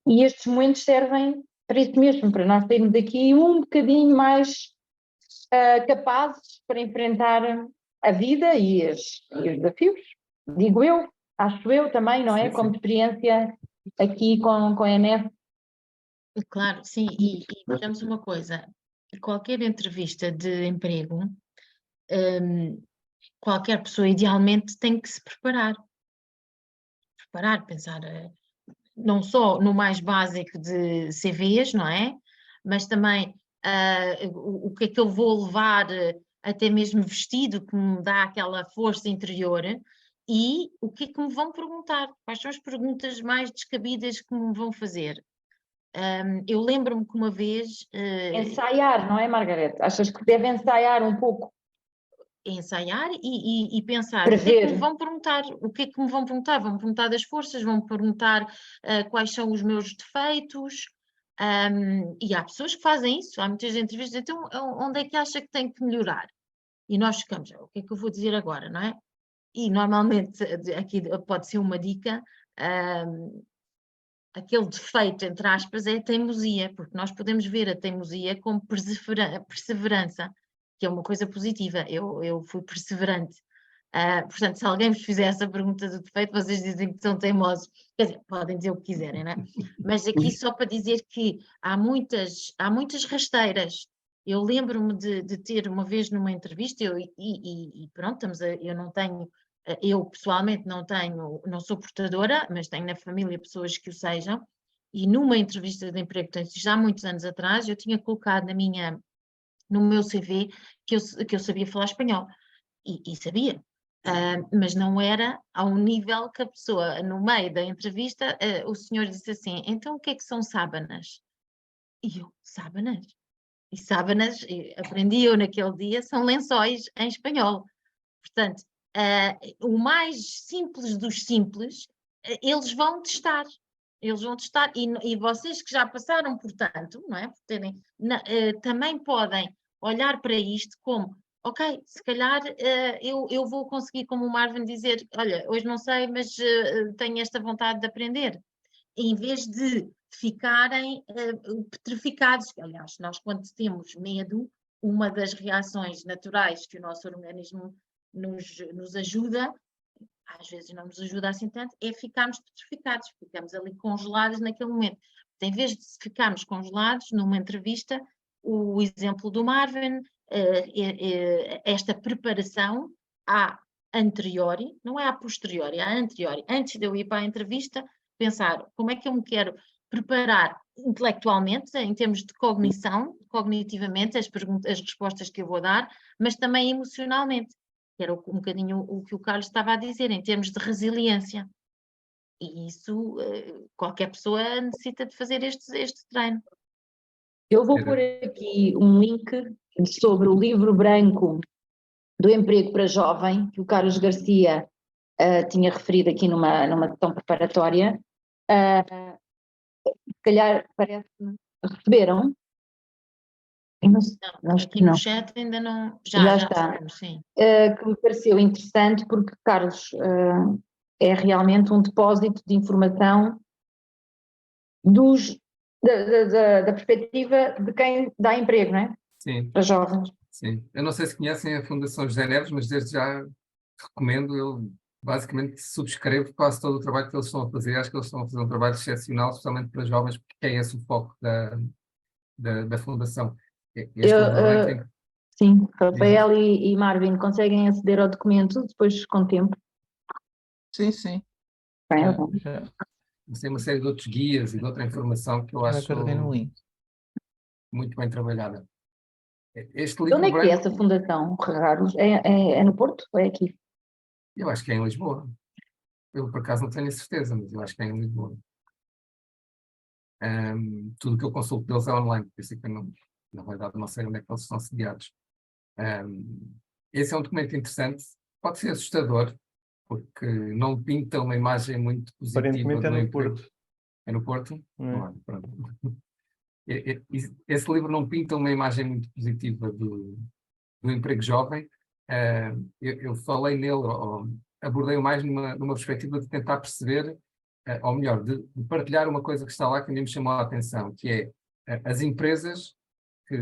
estes momentos servem para isso mesmo, para nós termos aqui um bocadinho mais capazes para enfrentar a vida e os desafios, digo eu, acho eu também, não é? Sim, Como experiência aqui com a ENF. Claro, sim, e vejamos uma coisa, qualquer entrevista de emprego, qualquer pessoa idealmente tem que se preparar, pensar não só no mais básico de CVs, não é? Mas também o que é que eu vou levar, até mesmo vestido, que me dá aquela força interior, e o que é que me vão perguntar, quais são as perguntas mais descabidas que me vão fazer. Eu lembro-me que uma vez... Ensaiar, não é, Margarete? Achas que deve ensaiar um pouco? Ensaiar e pensar o que é que me vão perguntar, o que é que me vão perguntar? Vão perguntar das forças, vão perguntar quais são os meus defeitos, e há pessoas que fazem isso, há muitas entrevistas, então onde é que acha que tem que melhorar? E nós ficamos, o que é que eu vou dizer agora, não é? E normalmente aqui pode ser uma dica, aquele defeito, entre aspas, é a teimosia, porque nós podemos ver a teimosia como perseverança, que é uma coisa positiva. Eu fui perseverante. Portanto, se alguém vos fizer essa pergunta do defeito, vocês dizem que são teimosos. Quer dizer, podem dizer o que quiserem, não é? Mas aqui só para dizer que há muitas rasteiras. Eu lembro-me de ter uma vez numa entrevista, pronto, eu não tenho... Eu pessoalmente não sou portadora, mas tenho na família pessoas que o sejam, e numa entrevista de emprego, já há muitos anos atrás, eu tinha colocado no meu CV que eu sabia falar espanhol, e sabia, mas não era ao nível que a pessoa, no meio da entrevista, o senhor disse assim, então o que é que são sábanas? E eu, sábanas? E sábanas, aprendi eu naquele dia, são lençóis em espanhol. Portanto, o mais simples dos simples, eles vão testar. Eles vão testar, e vocês que já passaram por tanto, não é? Por também podem olhar para isto como, ok, se calhar eu vou conseguir, como o Marvin, dizer, olha, hoje não sei, mas tenho esta vontade de aprender. Em vez de ficarem petrificados. Aliás, nós quando temos medo, uma das reações naturais que o nosso organismo nos ajuda, às vezes não nos ajuda assim tanto, é ficarmos petrificados, ficamos ali congelados naquele momento. Em vez de ficarmos congelados numa entrevista, o exemplo do Marvin, esta preparação a anteriori, não é a posteriori, é a anteriori. Antes de eu ir para a entrevista, pensar como é que eu me quero preparar intelectualmente, em termos de cognição, cognitivamente, as respostas que eu vou dar, mas também emocionalmente, que era um bocadinho o que o Carlos estava a dizer, em termos de resiliência. E isso, qualquer pessoa necessita de fazer este treino. Eu vou pôr aqui um link sobre o livro branco do emprego para jovem, que o Carlos Garcia tinha referido aqui numa sessão preparatória. Se calhar parece-me... Receberam? Não, aqui no chat ainda não... Já está. Sim. Que me pareceu interessante porque Carlos é realmente um depósito de informação da perspectiva de quem dá emprego, não é? Sim. Para jovens. Sim. Eu não sei se conhecem a Fundação José Neves, mas desde já recomendo, eu basicamente subscrevo quase todo o trabalho que eles estão a fazer. Acho que eles estão a fazer um trabalho excepcional, especialmente para jovens, porque é esse o foco da Fundação. Sim, Rafael e Marvin conseguem aceder ao documento depois com tempo. Sim, sim. Bem, Já Tem uma série de outros guias e de outra informação que eu acho carreguei no link. muito bem trabalhada. Este de livro onde é que é branco, essa fundação, Carlos? É no Porto ou é aqui? eu acho que é em Lisboa. Eu, por acaso, não tenho a certeza, mas eu acho que é em Lisboa. Tudo que eu consulto deles é online, por isso é que eu não, na verdade não sei onde é que eles estão sediados. Esse é um documento interessante, pode ser assustador, porque não pinta uma imagem muito positiva Aparentemente é do no emprego. Porto. É no Porto? Não é? Olha, pronto. Esse livro não pinta uma imagem muito positiva do emprego jovem. Eu falei nele, ou abordei-o mais numa perspectiva de tentar perceber, ou melhor, de partilhar uma coisa que está lá que a mim me chamou a atenção, que é as empresas que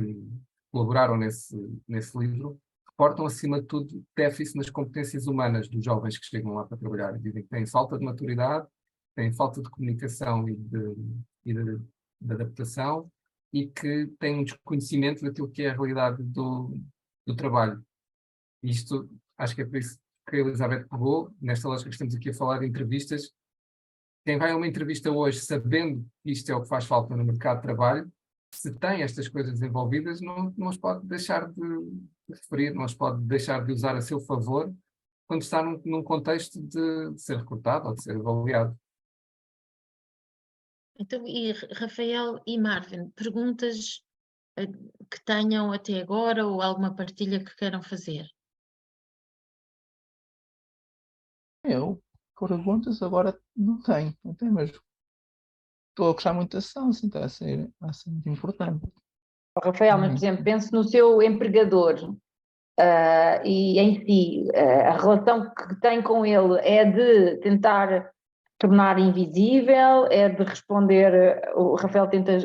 colaboraram nesse livro reportam, acima de tudo, déficit nas competências humanas dos jovens que chegam lá para trabalhar. Dizem que têm falta de maturidade, têm falta de comunicação e de adaptação, e que têm um desconhecimento daquilo que é a realidade do trabalho. Isto, acho que é por isso que a Elizabeth pegou, nesta lógica que estamos aqui a falar de entrevistas. Quem vai a uma entrevista hoje sabendo que isto é o que faz falta no mercado de trabalho, se tem estas coisas envolvidas, não as pode deixar de referir, não as pode deixar de usar a seu favor quando está num contexto de ser recrutado ou de ser avaliado. Então, e Rafael e Marvin, perguntas que tenham até agora ou alguma partilha que queiram fazer? Eu, perguntas agora não tenho mesmo. Estou a gostar muito da sessão, assim, está a ser muito importante. Rafael, mas por exemplo, pense no seu empregador e em si, a relação que tem com ele é de tentar tornar invisível, é de responder, o Rafael tenta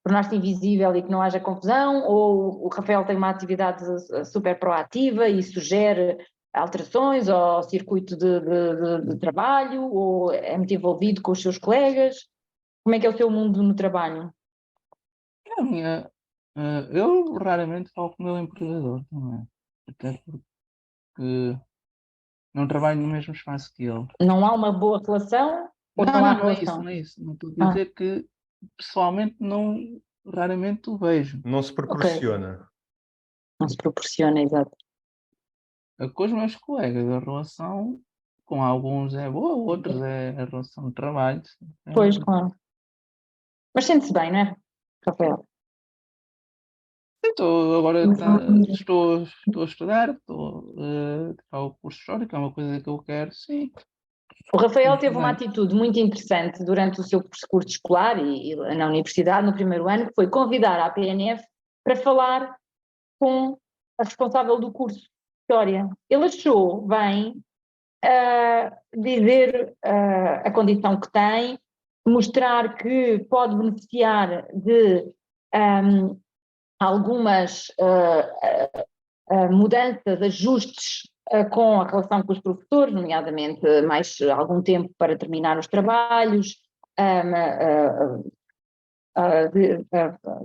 tornar-se invisível e que não haja confusão, ou o Rafael tem uma atividade super proativa e sugere alterações ao circuito de trabalho, ou é muito envolvido com os seus colegas? Como é que é o seu mundo no trabalho? Eu raramente falo com o meu empregador também, até porque não trabalho no mesmo espaço que ele. Não há uma boa relação? Ou não há Não é isso, relação? não é isso. Não estou a dizer que pessoalmente raramente o vejo. Não se proporciona. Não se proporciona, exato. Com os meus colegas, a relação com alguns é boa, outros é a relação de trabalho. Pois, claro. Mas sente-se bem, não é, Rafael? Agora estou a estudar, estou a tirar o curso histórico, que é uma coisa que eu quero, sim. O Rafael teve uma atitude muito interessante durante o seu percurso escolar e na universidade, no primeiro ano, que foi convidar a PNF para falar com a responsável do curso de História. Ele achou bem dizer a condição que tem, mostrar que pode beneficiar de algumas mudanças, ajustes com a relação com os professores, nomeadamente mais algum tempo para terminar os trabalhos,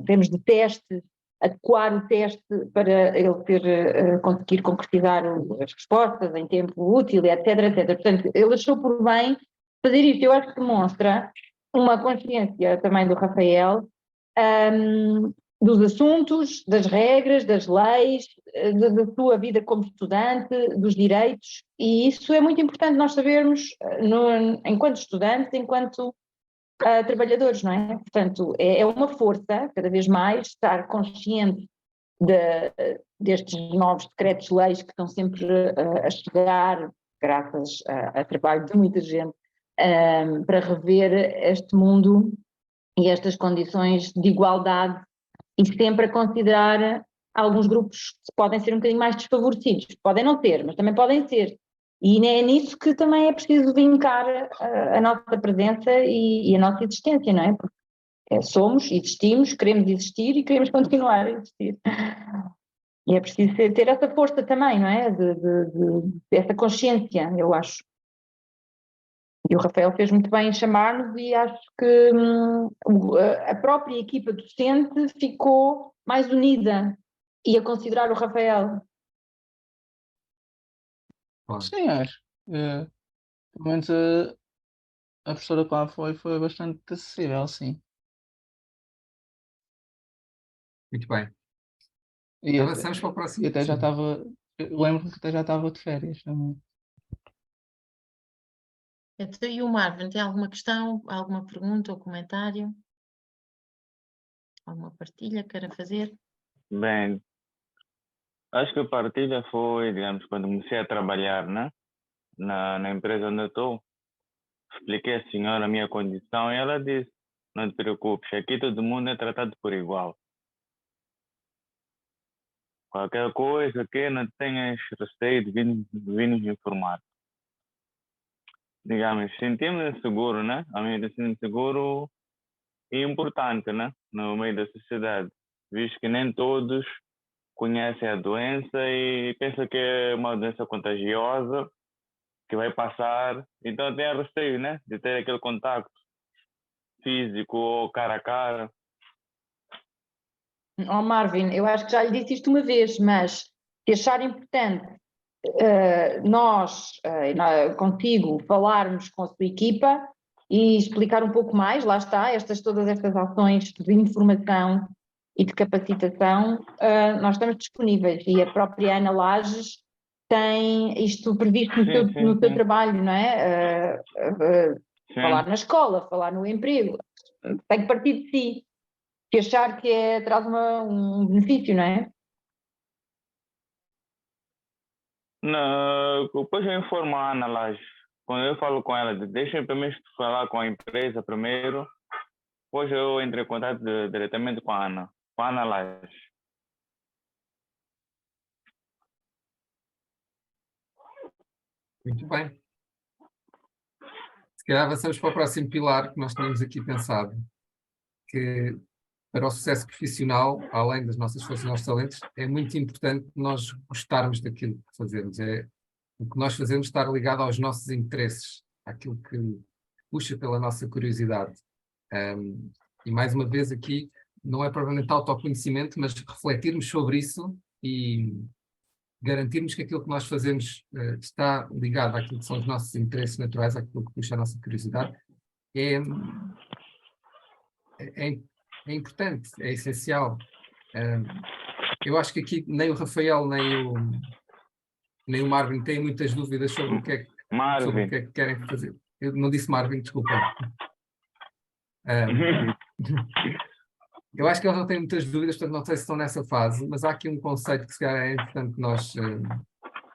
termos de teste, adequar o teste para ele conseguir concretizar as respostas em tempo útil, etc, etc. Portanto, ele achou por bem fazer isso. Eu acho que demonstra uma consciência também do Rafael dos assuntos, das regras, das leis, da sua vida como estudante, dos direitos, e isso é muito importante nós sabermos enquanto estudantes, enquanto trabalhadores, não é? Portanto, é uma força, cada vez mais, estar consciente destes novos decretos-leis que estão sempre a chegar, graças a trabalho de muita gente, para rever este mundo e estas condições de igualdade, e sempre a considerar alguns grupos que podem ser um bocadinho mais desfavorecidos. Podem não ser, mas também podem ser. E é nisso que também é preciso vincar a nossa presença e a nossa existência, não é? Porque somos, existimos, queremos existir e queremos continuar a existir. E é preciso ter essa força também, não é? Essa consciência, eu acho. E o Rafael fez muito bem em chamar-nos, e acho que a própria equipa docente ficou mais unida Ia considerar o Rafael? Claro. Sim, acho. Pelo menos a professora que lá foi bastante acessível, sim. Muito bem. E até, Avançamos para o e próximo. até já Sim. estava. Eu lembro que até já estava de férias também. Então, e o Marvin, tem alguma questão, alguma pergunta ou comentário? Alguma partilha que queira fazer? Bem, acho que a partilha foi, digamos, quando comecei a trabalhar, né? Na empresa onde eu estou. Expliquei à senhora a minha condição e ela disse, não te preocupes, aqui todo mundo é tratado por igual. Qualquer coisa que não tenhas receio de vir nos informar. Digamos, sentimos-nos seguro, né? A mim me sinto seguro e importante, né? No meio da sociedade, visto que nem todos conhecem a doença e pensam que é uma doença contagiosa que vai passar, então tem receio, né? De ter aquele contato físico ou cara a cara. Oh, Marvin, eu acho que já lhe disse isto uma vez, mas se achar importante contigo, falarmos com a sua equipa e explicar um pouco mais, lá está, todas estas ações de informação e de capacitação, nós estamos disponíveis e a própria Ana Lages tem isto previsto no seu trabalho, não é? Falar na escola, falar no emprego, tem que partir de si, que achar que traz um benefício, não é? Não, depois eu informo a Ana Laje. Quando eu falo com ela, deixa eu primeiro falar com a empresa primeiro, depois eu entro em contato diretamente com a Ana Laje. Muito bem. Se calhar avançamos para o próximo pilar que nós tínhamos aqui pensado, que para o sucesso profissional, além das nossas forças e nossos talentos, é muito importante nós gostarmos daquilo que fazemos. É o que nós fazemos estar ligado aos nossos interesses, àquilo que puxa pela nossa curiosidade. E mais uma vez aqui, não é provavelmente autoconhecimento, mas refletirmos sobre isso e garantirmos que aquilo que nós fazemos está ligado àquilo que são os nossos interesses naturais, àquilo que puxa a nossa curiosidade, é importante, é essencial. Eu acho que aqui nem o Rafael nem o Marvin têm muitas dúvidas sobre o que é que querem fazer. Eu não disse Marvin, desculpa. Eu acho que eles não têm muitas dúvidas, portanto não sei se estão nessa fase, mas há aqui um conceito que se calhar é importante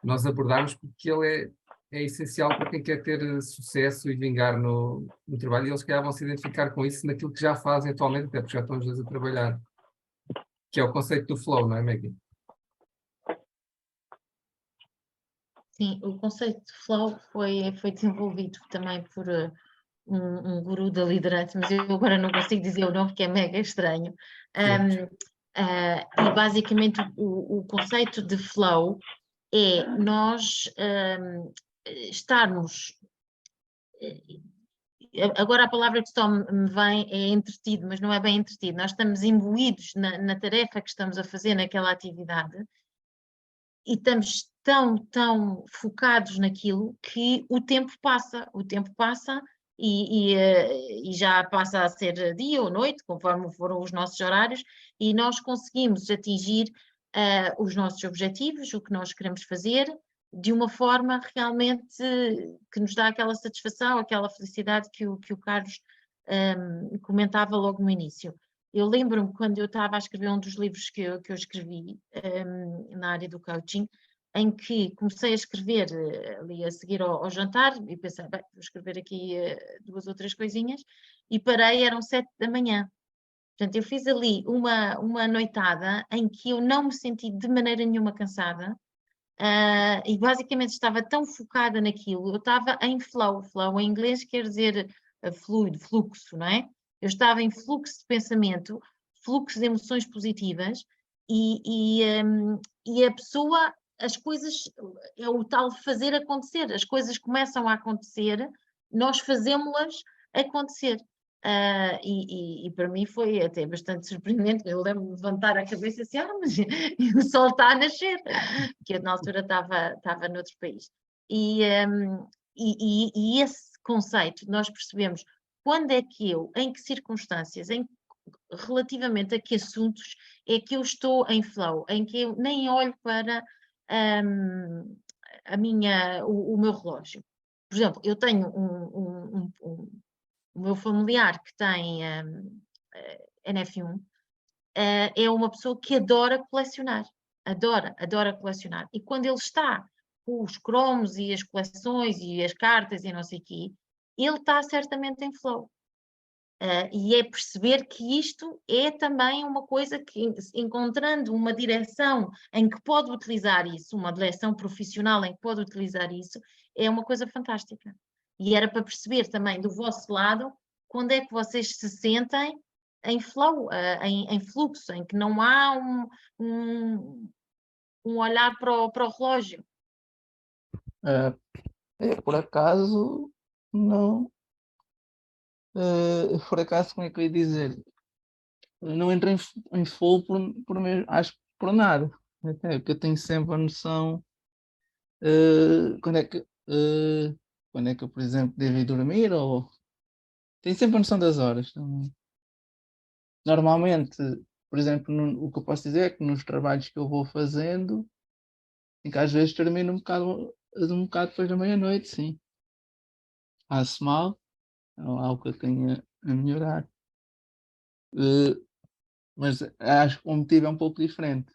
nós abordarmos, porque ele é essencial para quem quer ter sucesso e vingar no trabalho, e eles se calhar vão se identificar com isso naquilo que já fazem atualmente, até porque já estão os dois a trabalhar, que é o conceito do flow, não é, Maggie? Sim, o conceito de flow foi desenvolvido também por um guru da liderança, mas eu agora não consigo dizer o nome porque é mega estranho. E basicamente o conceito de flow é nós estarmos. Agora a palavra que só me vem é entretido, mas não é bem entretido. Nós estamos imbuídos na tarefa que estamos a fazer naquela atividade e estamos tão focados naquilo que o tempo passa e já passa a ser dia ou noite, conforme foram os nossos horários, e nós conseguimos atingir os nossos objetivos, o que nós queremos fazer, de uma forma realmente que nos dá aquela satisfação, aquela felicidade que o Carlos comentava logo no início. Eu lembro-me quando eu estava a escrever um dos livros que eu escrevi na área do coaching, em que comecei a escrever ali a seguir ao jantar e pensei, bem, vou escrever aqui 2 ou 3 coisinhas, e parei, eram 7 da manhã. Portanto, eu fiz ali uma noitada em que eu não me senti de maneira nenhuma cansada, e basicamente estava tão focada naquilo, eu estava em flow. Flow em inglês quer dizer fluido, fluxo, não é? Eu estava em fluxo de pensamento, fluxo de emoções positivas e a pessoa, as coisas, é o tal fazer acontecer, as coisas começam a acontecer, nós fazemos-las acontecer. e para mim foi até bastante surpreendente. Eu lembro-me de levantar a cabeça assim, mas e o sol está a nascer, que eu na altura estava noutro país. E esse conceito, nós percebemos quando é que em que circunstâncias, relativamente a que assuntos é que eu estou em flow, em que eu nem olho para o meu relógio. Por exemplo, eu tenho o meu familiar que tem NF1, é uma pessoa que adora colecionar, adora colecionar. E quando ele está com os cromos e as coleções e as cartas e não sei o quê, ele está certamente em flow. E é perceber que isto é também uma coisa que, encontrando uma direção em que pode utilizar isso, uma direção profissional em que pode utilizar isso, é uma coisa fantástica. E era para perceber também do vosso lado quando é que vocês se sentem em flow, em fluxo, em que não há um olhar para o relógio. Por acaso, não. Por acaso, como é que eu ia dizer? Não entrei em flow por mesmo, acho que por nada. Até que eu tenho sempre a noção quando é que eu, por exemplo, devo ir dormir, ou tenho sempre a noção das horas também. Normalmente, por exemplo, o que eu posso dizer é que nos trabalhos que eu vou fazendo, em que às vezes termino um bocado depois da meia-noite, sim. Faço mal, é algo que eu tenho a melhorar. Mas acho que o motivo é um pouco diferente.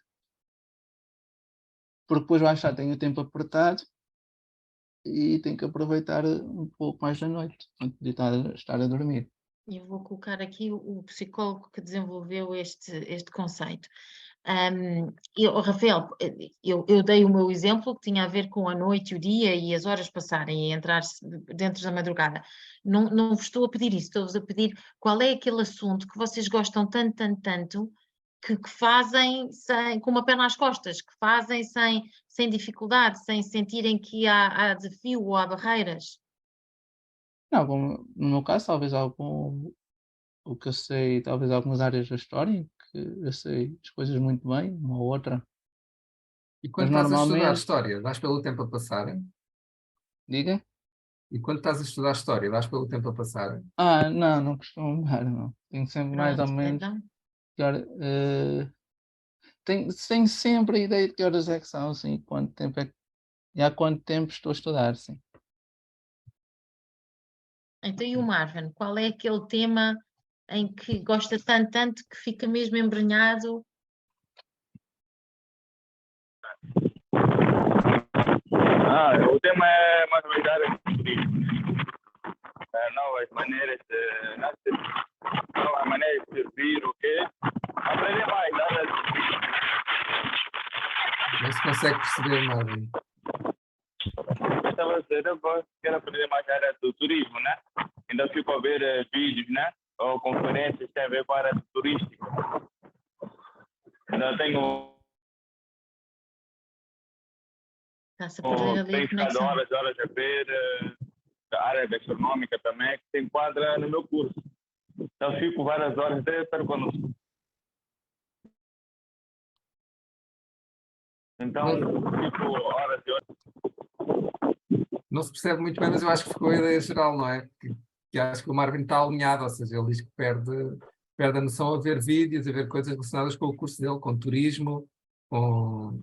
Porque depois lá está, tenho o tempo apertado e tenho que aproveitar um pouco mais da noite, antes de estar a dormir. Eu vou colocar aqui o psicólogo que desenvolveu este conceito. Rafael, eu dei o meu exemplo que tinha a ver com a noite, o dia e as horas passarem e entrar dentro da madrugada. Não vos estou a pedir isso, estou-vos a pedir qual é aquele assunto que vocês gostam tanto, que fazem com uma perna às costas, que fazem sem dificuldade, sem sentirem que há desafio ou há barreiras. Não, no meu caso, talvez o que eu sei, talvez algumas áreas da história, que eu sei as coisas muito bem, uma ou outra. E quando Mas estás a estudar normalmente, história, dás pelo tempo a passar? diga? E quando estás a estudar história, dás pelo tempo a passar? Não costumo dar, não. Tenho sempre mais ou Pronto, menos. então. Tenho sempre a ideia de que horas é que são, sim, e há quanto tempo estou a estudar, sim. Então, e o Marvin, qual é aquele tema em que gosta tanto que fica mesmo embrenhado? O tema é manualidade de turismo. Novas maneiras de servir, o quê? Aprender mais, Não se consegue perceber, Marvin. Eu quero aprender mais a área do turismo, né? Ainda fico a ver vídeos, né? Ou conferências que têm a ver com a área turística. Ainda tenho... Está-se a perder ali a Tenho ficado conexão. horas a ver a área gastronômica também, que se enquadra no meu curso. Então fico várias horas até perco a noção. Então fico horas e horas. Não se percebe muito bem, mas eu acho que ficou a ideia geral, não é? Que acho que o Marvin está alinhado, ou seja, ele diz que perde a noção a ver vídeos, a ver coisas relacionadas com o curso dele, com turismo, com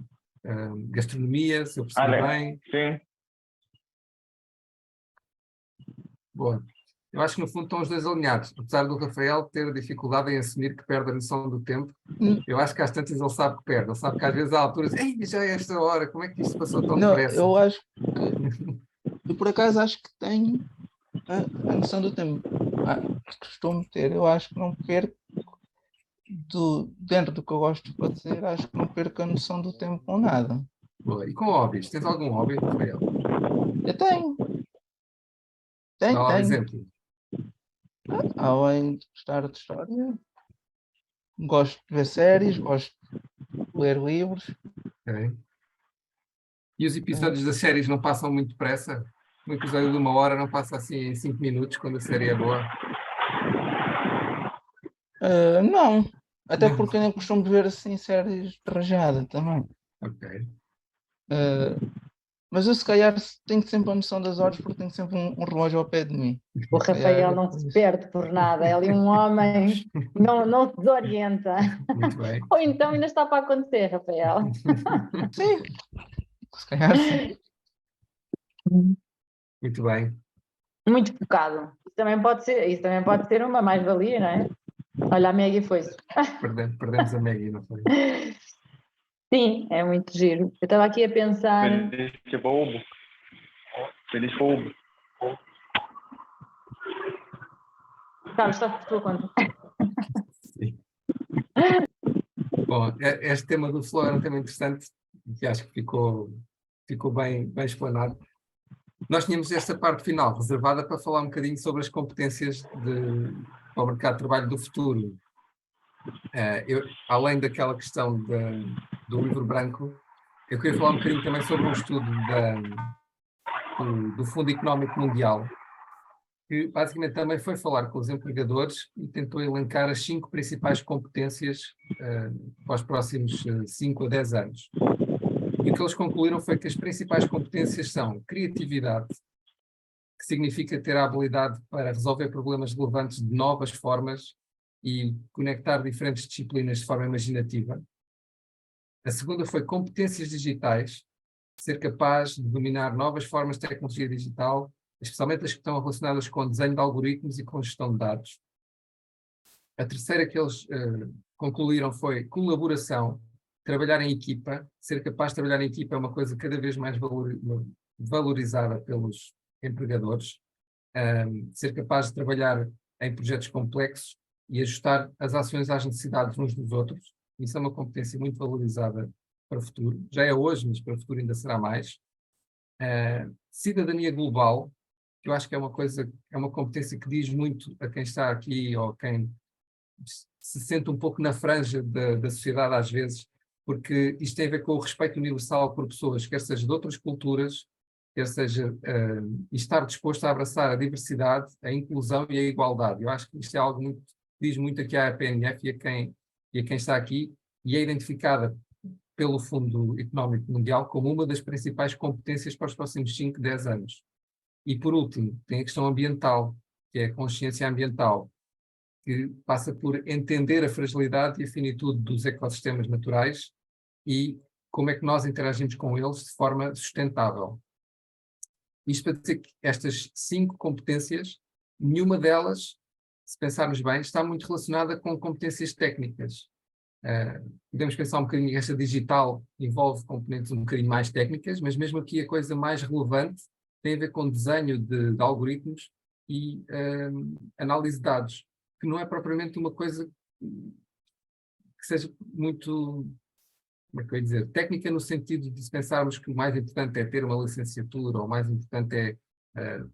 gastronomia, se eu percebi bem. Sim. Boa. Eu acho que no fundo estão os dois alinhados. Apesar do Rafael ter dificuldade em assumir que perde a noção do tempo, eu acho que às tantas ele sabe que perde. Ele sabe que às vezes há alturas, ei, já é esta hora, como é que isto passou tão Não, depressa? eu acho que, eu por acaso acho que tenho a noção do tempo. Costumo ter, eu acho que não perco, dentro do que eu gosto de fazer, acho que não perco a noção do tempo com nada. Boa. E com hobbies? Tens algum hobby, Rafael? Eu tenho. Dá lá um Tenho. exemplo. Além de gostar de história, gosto de ver séries, gosto de ler livros. Okay. E os episódios das séries não passam muito depressa? Um episódio de 1 hora não passa assim em 5 minutos, quando a série é boa? Não, até Não. porque eu nem costumo ver assim séries de rajada também. Ok. Mas eu se calhar tenho sempre a noção das horas porque tenho sempre um relógio ao pé de mim. O Se calhar Rafael é não por se isso. perde por nada, é ali um homem, não se desorienta. Muito bem. Ou então ainda está para acontecer, Rafael. Sim, se calhar sim. Muito bem. Muito focado. Isso também pode ser uma mais-valia, não é? Olha, a Maggie foi-se. Perdemos a Maggie, não foi? Sim, é muito giro. Eu estava aqui a pensar. Feliz bobo. Feliz bobo. Carlos, estás por tua conta. Sim. Bom, este tema do flow era um tema interessante e acho que ficou bem explanado. Nós tínhamos esta parte final reservada para falar um bocadinho sobre as competências para o mercado de trabalho do futuro. Além daquela questão do livro branco, eu queria falar um bocadinho também sobre um estudo do Fundo Económico Mundial, que basicamente também foi falar com os empregadores e tentou elencar as 5 principais competências para os próximos 5 a 10 anos. E o que eles concluíram foi que as principais competências são criatividade, que significa ter a habilidade para resolver problemas relevantes de novas formas e conectar diferentes disciplinas de forma imaginativa. A segunda foi competências digitais, ser capaz de dominar novas formas de tecnologia digital, especialmente as que estão relacionadas com o desenho de algoritmos e com gestão de dados. A terceira que eles concluíram foi colaboração, trabalhar em equipa. Ser capaz de trabalhar em equipa é uma coisa cada vez mais valorizada pelos empregadores. Ser capaz de trabalhar em projetos complexos e ajustar as ações às necessidades uns dos outros. Isso é uma competência muito valorizada para o futuro. Já é hoje, mas para o futuro ainda será mais. Cidadania global, que eu acho que é uma competência que diz muito a quem está aqui ou quem se sente um pouco na franja da sociedade às vezes, porque isto tem a ver com o respeito universal por pessoas, quer seja de outras culturas, quer seja e estar disposto a abraçar a diversidade, a inclusão e a igualdade. Eu acho que isto é algo que diz muito aqui à PNF e a quem está aqui, e é identificada pelo Fundo Económico Mundial como uma das principais competências para os próximos 5, 10 anos. E por último, tem a questão ambiental, que é a consciência ambiental, que passa por entender a fragilidade e a finitude dos ecossistemas naturais e como é que nós interagimos com eles de forma sustentável. Isto para dizer que estas 5 competências, nenhuma delas, se pensarmos bem, está muito relacionada com competências técnicas. Podemos pensar um bocadinho que esta digital envolve componentes um bocadinho mais técnicas, mas mesmo aqui a coisa mais relevante tem a ver com desenho de algoritmos e análise de dados, que não é propriamente uma coisa que seja muito, como é que eu ia dizer, técnica no sentido de pensarmos que o mais importante é ter uma licenciatura ou o mais importante é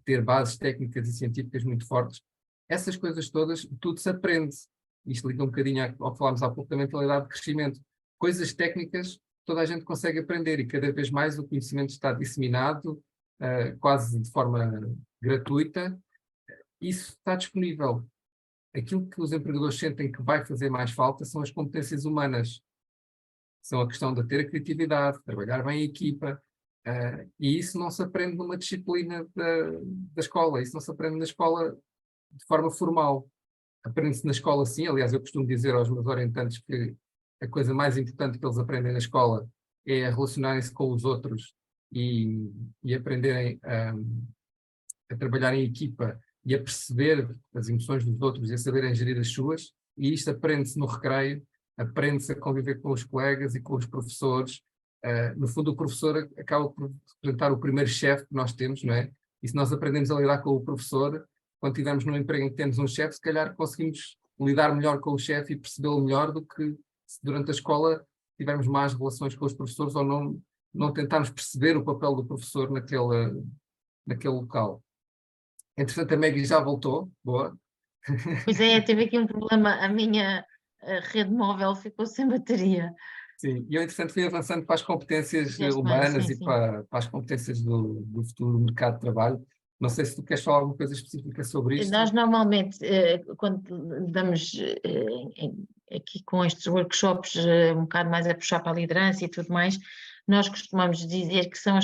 ter bases técnicas e científicas muito fortes. Essas coisas todas, tudo se aprende. Isto liga um bocadinho ao que falámos há pouco da mentalidade de crescimento. Coisas técnicas toda a gente consegue aprender e cada vez mais o conhecimento está disseminado, quase de forma gratuita. Isso está disponível. Aquilo que os empregadores sentem que vai fazer mais falta são as competências humanas. São a questão de ter a criatividade, trabalhar bem em equipa, e isso não se aprende numa disciplina da escola, isso não se aprende na escola de forma formal. Aprende-se na escola sim, aliás eu costumo dizer aos meus orientantes que a coisa mais importante que eles aprendem na escola é relacionarem-se com os outros e aprenderem a trabalhar em equipa e a perceber as emoções dos outros e a saberem gerir as suas, e isto aprende-se no recreio, aprende-se a conviver com os colegas e com os professores. No fundo o professor acaba por representar o primeiro chefe que nós temos, não é? E se nós aprendemos a lidar com o professor, quando estivermos num emprego em que temos um chefe, se calhar conseguimos lidar melhor com o chefe e percebê-lo melhor do que se durante a escola tivermos más relações com os professores ou não tentarmos perceber o papel do professor naquele local. Entretanto, a Maggie já voltou. Boa. Pois é, teve aqui um problema, a minha rede móvel ficou sem bateria. Sim, e eu, entretanto, fui avançando para as competências Fizeste bem, humanas sim, e sim. para as competências do futuro mercado de trabalho. Não sei se tu queres falar alguma coisa específica sobre isto. Nós normalmente, quando damos aqui com estes workshops, um bocado mais a puxar para a liderança e tudo mais, nós costumamos dizer que são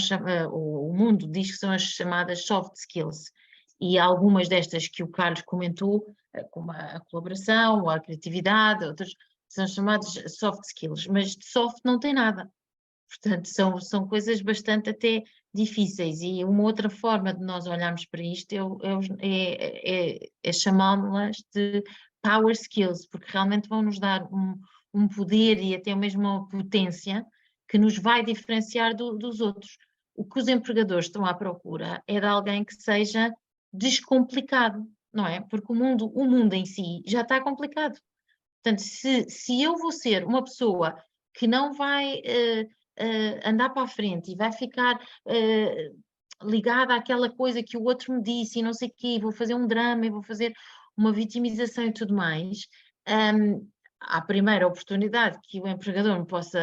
o mundo diz que são as chamadas soft skills, e algumas destas que o Carlos comentou, como a colaboração, a criatividade, outras, são chamadas soft skills, mas de soft não tem nada. Portanto, são coisas bastante até difíceis, e uma outra forma de nós olharmos para isto é chamá-las de power skills, porque realmente vão nos dar um poder e até mesmo uma potência que nos vai diferenciar dos outros. O que os empregadores estão à procura é de alguém que seja descomplicado, não é? Porque o mundo em si já está complicado. Portanto, se eu vou ser uma pessoa que não vai andar para a frente e vai ficar ligada àquela coisa que o outro me disse e não sei o quê, vou fazer um drama e vou fazer uma vitimização e tudo mais, à primeira oportunidade que o empregador me possa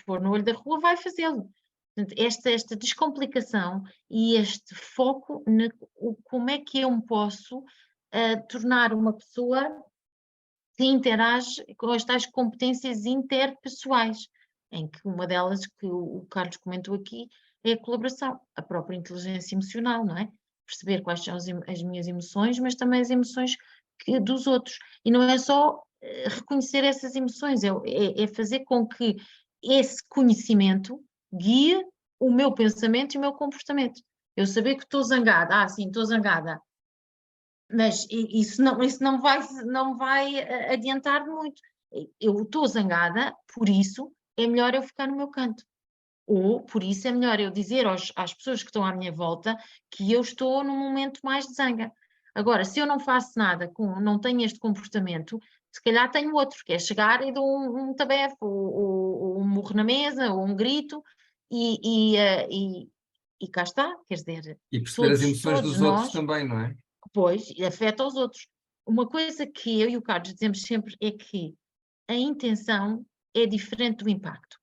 pôr no olho da rua, vai fazê-lo. Portanto, esta descomplicação e este foco como é que eu me posso tornar uma pessoa que interage com as tais competências interpessoais, em que uma delas que o Carlos comentou aqui é a colaboração, a própria inteligência emocional, não é? Perceber quais são as minhas emoções, mas também as emoções dos outros. E não é só reconhecer essas emoções, é fazer com que esse conhecimento guie o meu pensamento e o meu comportamento. Eu saber que estou zangada, sim, estou zangada, mas isso não vai adiantar muito. Eu estou zangada, por isso é melhor eu ficar no meu canto. Ou, por isso, é melhor eu dizer às pessoas que estão à minha volta que eu estou num momento mais de zanga. Agora, se eu não faço nada, não tenho este comportamento, se calhar tenho outro, que é chegar e dou um tabefo, ou um murro na mesa, ou um grito, e cá está, quer dizer... E perceber as emoções dos outros também, não é? Pois, afeta os outros. Uma coisa que eu e o Carlos dizemos sempre é que a intenção é diferente do impacto.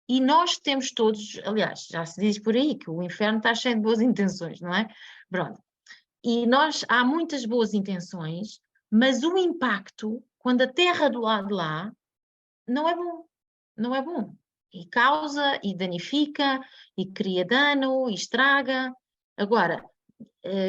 E nós temos todos, aliás, já se diz por aí que o inferno está cheio de boas intenções, não é? Pronto. E há muitas boas intenções, mas o impacto, quando a terra do lado de lá, não é bom. Não é bom. E causa, e danifica, e cria dano, e estraga. Agora,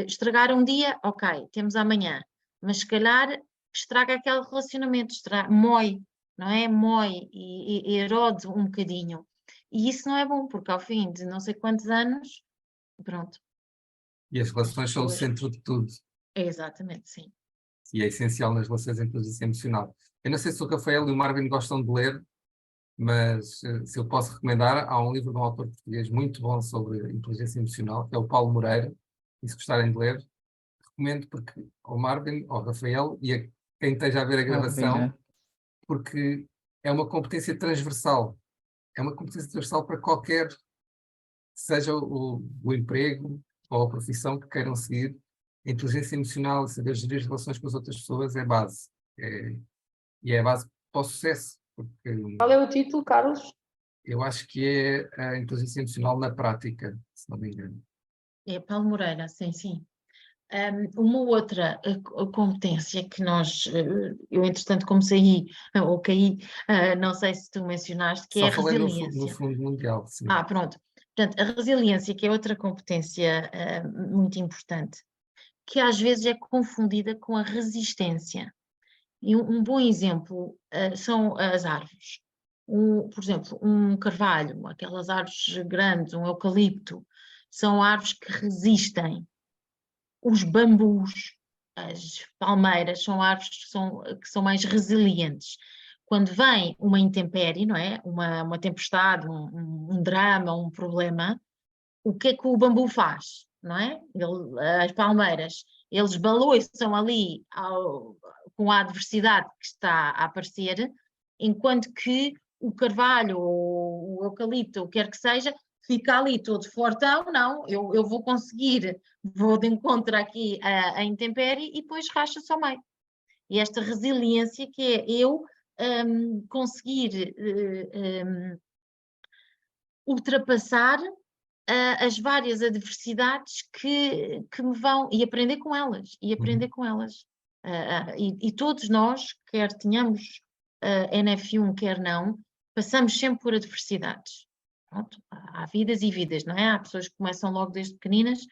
estragar um dia, ok, temos amanhã, mas se calhar estraga aquele relacionamento, mói, não é? Mói e erode um bocadinho. E isso não é bom, porque ao fim de não sei quantos anos, pronto. E as relações são o centro de tudo. Exatamente, sim. E é essencial nas relações a inteligência emocional. Eu não sei se o Rafael e o Marvin gostam de ler, mas se eu posso recomendar, há um livro de um autor português muito bom sobre inteligência emocional, que é o Paulo Moreira, e se gostarem de ler, recomendo porque ao Marvin, ao Rafael e a quem esteja a ver a gravação, porque é uma competência transversal. É uma competência transversal para qualquer, seja o emprego ou a profissão que queiram seguir. A inteligência emocional, saber gerir as relações com as outras pessoas é base. E é a base para o sucesso. Porque Qual é o título, Carlos? eu acho que é a inteligência emocional na prática, se não me engano. É Paulo Moreira, sim, sim. Uma outra competência que eu entretanto como saí, ou caí, não sei se tu mencionaste, que é a resiliência. No Fundo Mundial, sim. Pronto. Portanto, a resiliência, que é outra competência muito importante, que às vezes é confundida com a resistência. E um bom exemplo são as árvores. Por exemplo, um carvalho, aquelas árvores grandes, um eucalipto, são árvores que resistem. Os bambus, as palmeiras, são árvores que são mais resilientes. Quando vem uma intempérie, não é? Uma tempestade, um drama, um problema, o que é que o bambu faz? Não é? As palmeiras, eles baloiçam ali com a adversidade que está a aparecer, enquanto que o carvalho, ou o eucalipto, o que quer que seja, fica ali todo fortão, não, eu vou conseguir, vou de encontro aqui a intempérie e depois racha-se ao meio. E esta resiliência que é eu conseguir ultrapassar as várias adversidades que me vão, e aprender com elas, E todos nós, quer tenhamos NF1, quer não, passamos sempre por adversidades. Pronto, há vidas e vidas, não é? Há pessoas que começam logo desde pequeninas,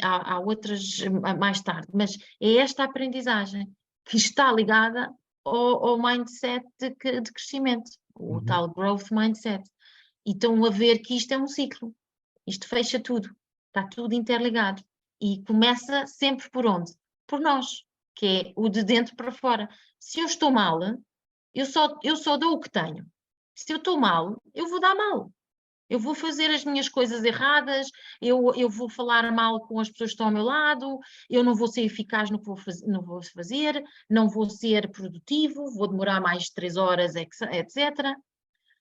há outras mais tarde, mas é esta aprendizagem que está ligada ao mindset de crescimento, o tal growth mindset. E estão a ver que isto é um ciclo, isto fecha tudo, está tudo interligado e começa sempre por onde? Por nós, que é o de dentro para fora. Se eu estou mal, eu só dou o que tenho. Se eu estou mal, eu vou dar mal. Eu vou fazer as minhas coisas erradas, eu vou falar mal com as pessoas que estão ao meu lado, eu não vou ser eficaz no que vou fazer, não vou ser produtivo, vou demorar mais de 3 horas, etc.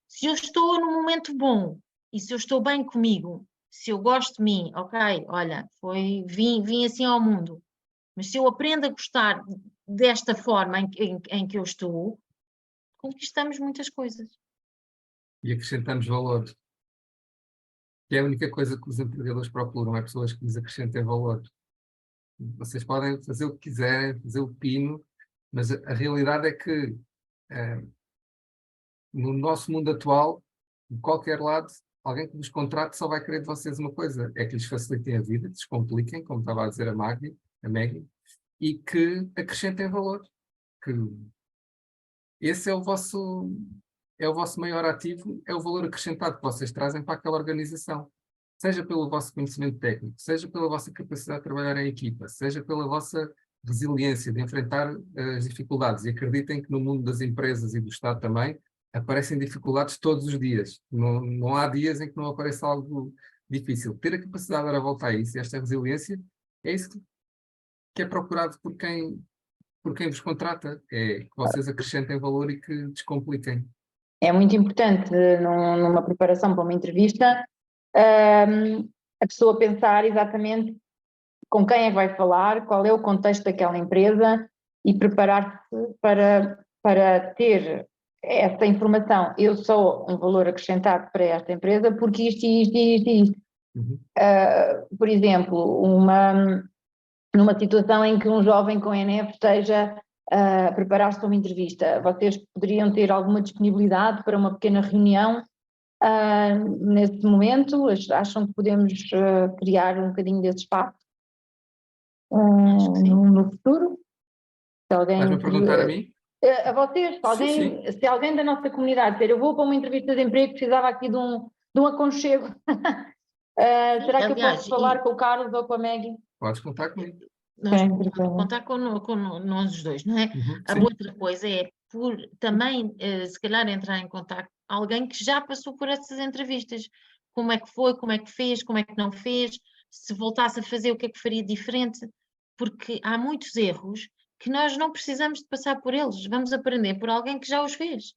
Se eu estou num momento bom e se eu estou bem comigo, se eu gosto de mim, ok, olha, vim assim ao mundo, mas se eu aprendo a gostar desta forma em que eu estou, conquistamos muitas coisas. E acrescentamos valor. Que é a única coisa que os empregadores procuram, é pessoas que lhes acrescentem valor. Vocês podem fazer o que quiserem, fazer o pino, mas a realidade é que no nosso mundo atual, de qualquer lado, alguém que vos contrate só vai querer de vocês uma coisa, é que lhes facilitem a vida, descompliquem, como estava a dizer a Maggie, e que acrescentem valor. Que esse é o vosso maior ativo, é o valor acrescentado que vocês trazem para aquela organização. Seja pelo vosso conhecimento técnico, seja pela vossa capacidade de trabalhar em equipa, seja pela vossa resiliência de enfrentar as dificuldades. E acreditem que no mundo das empresas e do Estado também aparecem dificuldades todos os dias. Não há dias em que não apareça algo difícil. Ter a capacidade de dar a volta a isso, e esta resiliência, é isso que é procurado por quem vos contrata. É que vocês acrescentem valor e que descompliquem. É muito importante numa preparação para uma entrevista a pessoa pensar exatamente com quem é que vai falar, qual é o contexto daquela empresa e preparar-se para ter essa informação. Eu sou um valor acrescentado para esta empresa porque isto. Por exemplo, numa situação em que um jovem com NF esteja a preparar-se para uma entrevista, vocês poderiam ter alguma disponibilidade para uma pequena reunião nesse momento? Acham que podemos criar um bocadinho desse espaço no futuro? Estás-me a perguntar a mim? A vocês, se alguém da nossa comunidade dizer, eu vou para uma entrevista de emprego, precisava aqui de um aconchego. Será que eu posso falar com o Carlos ou com a Maggie? Podes contar comigo. Nós podemos contar com nós os dois, não é? A outra coisa é também, se calhar, entrar em contato com alguém que já passou por essas entrevistas. Como é que foi, como é que fez, como é que não fez, se voltasse a fazer, o que é que faria diferente? Porque há muitos erros que nós não precisamos de passar por eles, vamos aprender por alguém que já os fez.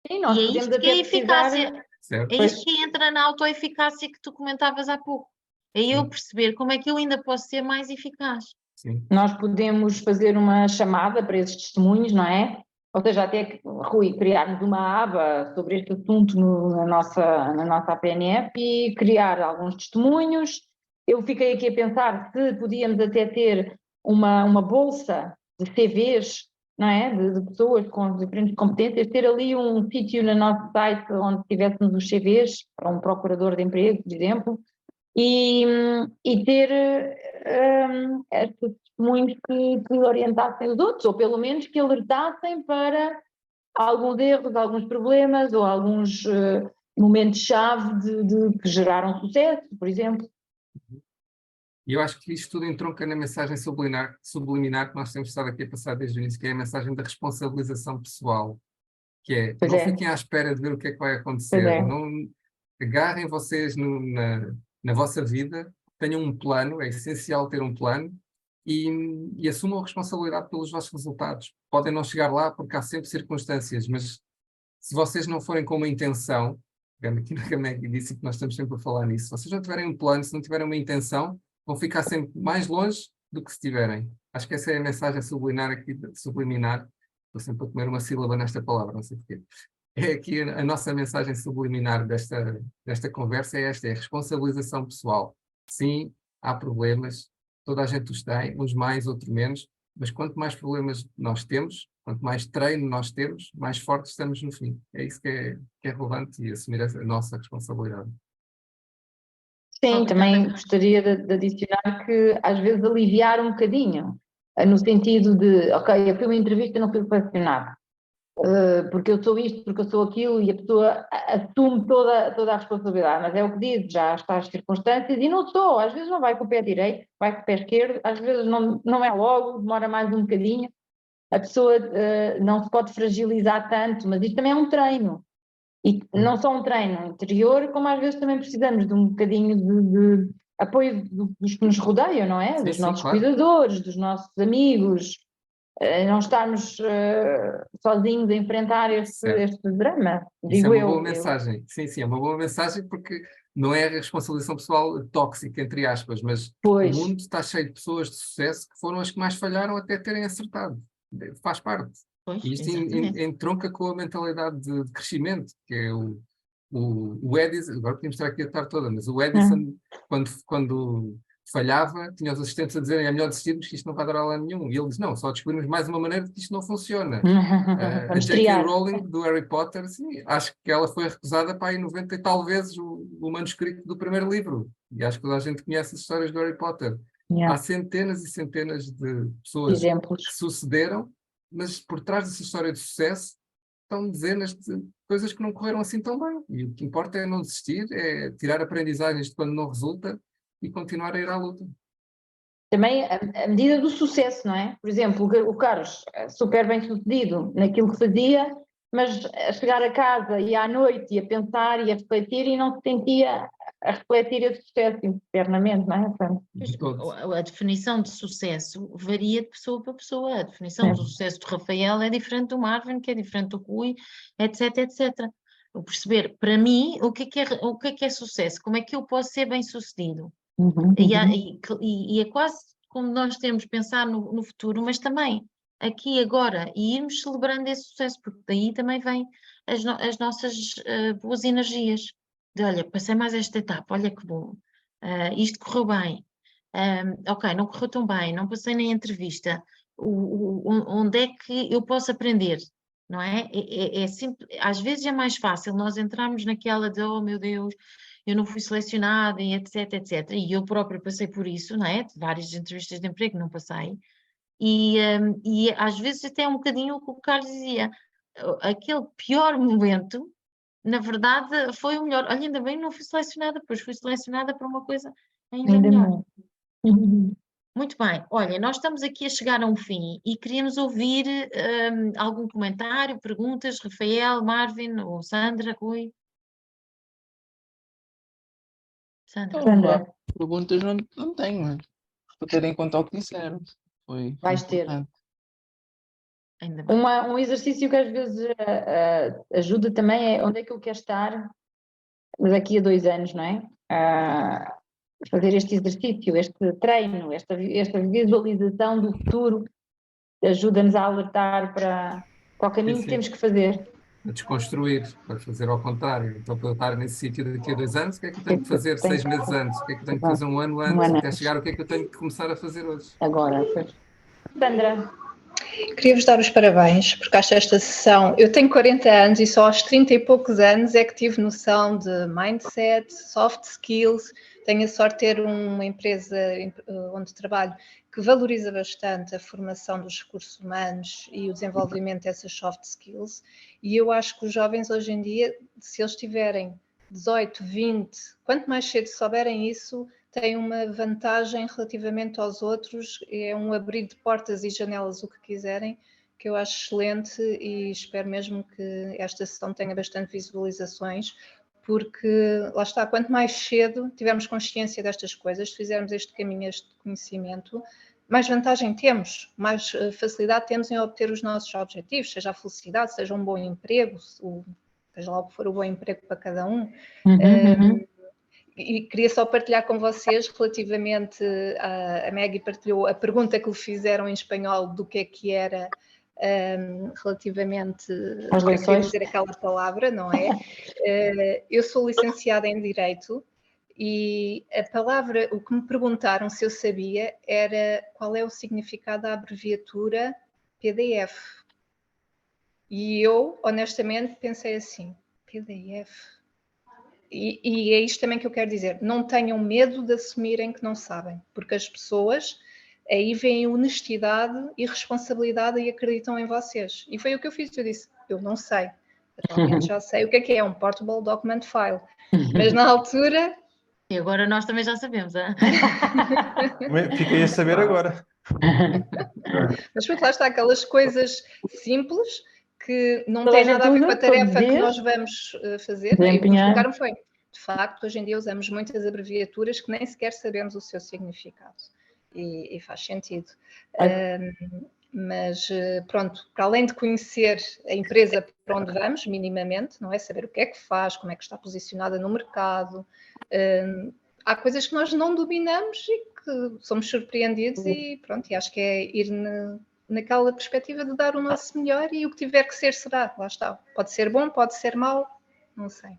Sim, nós e é podemos isto que é a eficácia. Certo. É isto que entra na autoeficácia que tu comentavas há pouco. É eu perceber como é que eu ainda posso ser mais eficaz. Sim. Nós podemos fazer uma chamada para esses testemunhos, não é? Ou seja, até que, Rui, criarmos uma aba sobre este assunto na nossa APNF e criar alguns testemunhos. Eu fiquei aqui a pensar se podíamos até ter uma bolsa de CVs, não é? De pessoas com diferentes competências, ter ali um sítio no nosso site onde tivéssemos os CVs para um procurador de emprego, por exemplo, e ter estes testemunhos que orientassem os outros, ou pelo menos que alertassem para alguns erros, alguns problemas, ou alguns momentos-chave que geraram sucesso, por exemplo. E eu acho que isto tudo entronca na mensagem subliminar que nós temos estado aqui a passar desde o início, que é a mensagem da responsabilização pessoal, que é, não fiquem à espera de ver o que é que vai acontecer, não agarrem vocês na vossa vida, tenham um plano, é essencial ter um plano, e assumam a responsabilidade pelos vossos resultados. Podem não chegar lá porque há sempre circunstâncias, mas se vocês não forem com uma intenção, pegando aqui na Maggie disse que nós estamos sempre a falar nisso, se vocês não tiverem um plano, se não tiverem uma intenção, vão ficar sempre mais longe do que se tiverem. Acho que essa é a mensagem subliminar aqui, estou sempre a comer uma sílaba nesta palavra, não sei porquê. é aqui a nossa mensagem subliminar desta conversa é esta, é a responsabilização pessoal. Sim, há problemas, toda a gente os tem, uns mais, outros menos, mas quanto mais problemas nós temos, quanto mais treino nós temos, mais fortes estamos no fim. É isso que é relevante e assumir a nossa responsabilidade. Sim, Obrigada. também gostaria de adicionar que às vezes aliviar um bocadinho, no sentido de, ok, eu fui uma entrevista e não fui selecionado, porque eu sou isto, porque eu sou aquilo, e a pessoa assume toda a responsabilidade, mas é o que diz, já está as circunstâncias, e não sou, às vezes não vai com o pé direito, vai com o pé esquerdo, às vezes não é logo, demora mais um bocadinho, a pessoa não se pode fragilizar tanto, mas isto também é um treino. E não só um treino interior, como às vezes também precisamos de um bocadinho de apoio dos que nos rodeiam, não é? Sim, Dos sim, nossos claro. cuidadores, dos nossos amigos, não estarmos sozinhos a enfrentar Certo. este drama, Isso é digo uma boa eu. mensagem. Sim, sim, é uma boa mensagem porque não é a responsabilização pessoal tóxica, entre aspas, mas o Pois, mundo está cheio de pessoas de sucesso que foram as que mais falharam até terem acertado. Faz parte. Pois, E isto exatamente. entronca com a mentalidade de crescimento, que é o Edison, agora podíamos estar aqui a tarde toda, mas o Edison, quando falhava, tinha os assistentes a dizerem é melhor desistirmos que isto não vai dar a lado nenhum. E ele diz, não, só descobrimos mais uma maneira de que isto não funciona. A vamos J.K. triar. Rowling, do Harry Potter, sim, acho que ela foi recusada para aí 90 e tal vezes o manuscrito do primeiro livro. E acho que toda a gente conhece as histórias do Harry Potter. Yeah. Há centenas e centenas de pessoas Exemplos. que sucederam, mas por trás dessa história de sucesso estão dezenas de coisas que não correram assim tão bem. E o que importa é não desistir, é tirar aprendizagens de quando não resulta e continuar a ir à luta. Também a medida do sucesso, não é? Por exemplo, o Carlos, super bem sucedido naquilo que fazia, mas a chegar a casa e à noite e a pensar e a refletir e não se sentia a refletir esse sucesso internamente, não é? Portanto, De todos. A definição de sucesso varia de pessoa para pessoa. A definição do sucesso do Rafael é diferente do Marvin, que é diferente do Rui, etc, etc. O perceber, para mim, o que é sucesso? Como é que eu posso ser bem-sucedido? E é quase como nós temos de pensar no futuro, mas também aqui agora, e irmos celebrando esse sucesso, porque daí também vêm as nossas boas energias. De, olha, passei mais esta etapa, olha que bom, isto correu bem, ok, não correu tão bem, não passei na entrevista, onde é que eu posso aprender? Não é? Às vezes é mais fácil nós entrarmos naquela de, oh meu Deus, eu não fui selecionada, e etc, etc. E eu própria passei por isso, não é? Várias entrevistas de emprego não passei. E às vezes até um bocadinho o que o Carlos dizia, aquele pior momento, na verdade, foi o melhor. Olha, ainda bem que não fui selecionada, pois fui selecionada para uma coisa ainda melhor. Muito bem, olha, nós estamos aqui a chegar a um fim e queríamos ouvir algum comentário, perguntas, Rafael, Marvin ou Sandra, Rui. Sandra. Sandra, Perguntas não tenho, mas estou a ter em conta o que disseram. Foi vais ter. importante. Ainda bem. Um exercício que às vezes ajuda também é onde é que eu quero estar daqui a 2 anos, não é? Fazer este exercício, este treino, esta visualização do futuro ajuda-nos a alertar para o caminho Sim, que sim. temos que fazer. A desconstruir, para fazer ao contrário. Então, para eu estar nesse sítio daqui a 2 anos, o que é que eu tenho que fazer 6 meses antes? O que é que eu tenho que fazer um ano antes? ano Até antes. chegar, o que é que eu tenho que começar a fazer hoje? Agora, pois. Sandra, Queria-vos dar os parabéns, porque acho esta sessão. Eu tenho 40 anos e só aos 30 e poucos anos é que tive noção de mindset, soft skills. Tenho a sorte de ter uma empresa onde trabalho que valoriza bastante a formação dos recursos humanos e o desenvolvimento dessas soft skills. E eu acho que os jovens hoje em dia, se eles tiverem 18, 20, quanto mais cedo souberem isso, tem uma vantagem relativamente aos outros, é um abrir de portas e janelas, o que quiserem, que eu acho excelente e espero mesmo que esta sessão tenha bastante visualizações, porque, lá está, quanto mais cedo tivermos consciência destas coisas, se fizermos este caminho, este conhecimento, mais vantagem temos, mais facilidade temos em obter os nossos objetivos, seja a felicidade, seja um bom emprego, seja lá o que for o bom emprego para cada um. E queria só partilhar com vocês relativamente a Maggie partilhou a pergunta que lhe fizeram em espanhol do que era relativamente Às a querer eleições. dizer aquela palavra, não é? Eu sou licenciada em Direito e a palavra, o que me perguntaram se eu sabia era qual é o significado da abreviatura PDF. E eu, honestamente, pensei assim, PDF. E é isto também que eu quero dizer, não tenham medo de assumirem que não sabem, porque as pessoas aí veem honestidade e responsabilidade e acreditam em vocês. E foi o que eu fiz, eu disse, eu não sei. Atualmente já sei o que é um Portable Document File. Mas na altura... E agora nós também já sabemos, hein? Fiquei a saber agora. Mas pronto, lá está, aquelas coisas simples que não Toda a têm gente nada a ver usa com a todos os tarefa que dias. nós vamos fazer. Não é? E o que me Desempenhar. explicaram foi, de facto, hoje em dia usamos muitas abreviaturas que nem sequer sabemos o seu significado. E faz sentido. Mas pronto, para além de conhecer a empresa para onde vamos, minimamente, não é? Saber o que é que faz, como é que está posicionada no mercado. Há coisas que nós não dominamos e que somos surpreendidos e pronto, e acho que é ir naquela perspectiva de dar o nosso melhor e o que tiver que ser será, lá está. Pode ser bom, pode ser mau, não sei.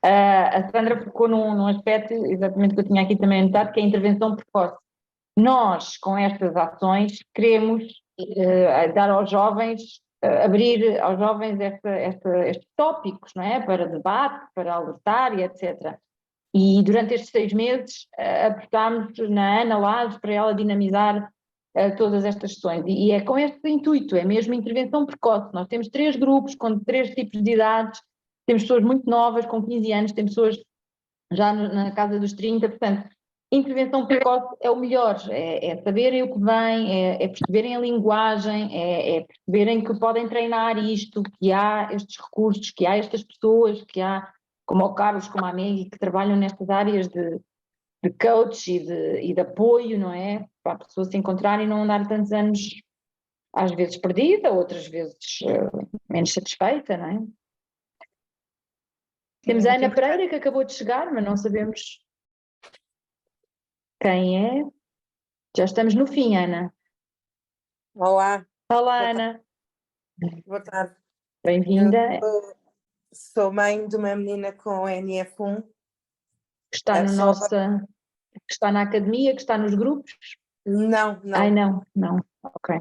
A Sandra focou num aspecto exatamente que eu tinha aqui também anotado, que é a intervenção precoce. Nós, com estas ações, queremos dar aos jovens, abrir aos jovens estes tópicos, não é? Para debate, para alertar e etc. E durante estes 6 meses apostámos na Ana Lajes para ela dinamizar todas estas sessões. E é com este intuito, é mesmo intervenção precoce. Nós temos 3 grupos com 3 tipos de idades, temos pessoas muito novas, com 15 anos, temos pessoas já na casa dos 30, portanto, intervenção precoce é o melhor, é saberem o que vem, é perceberem a linguagem, é perceberem que podem treinar isto, que há estes recursos, que há estas pessoas, que há, como o Carlos, como a Maggie, que trabalham nestas áreas de coach e de apoio, não é? Para a pessoa se encontrar e não andar tantos anos, às vezes perdida, outras vezes menos satisfeita, não é? Temos a Ana Pereira, que acabou de chegar, mas não sabemos quem é. Já estamos no fim, Ana. Olá. Olá, Ana. Boa tarde. Bem-vinda. Sou mãe de uma menina com NF1. Que está no nossa... Que está na academia, que está nos grupos? Não, não. Ai, não. Ok.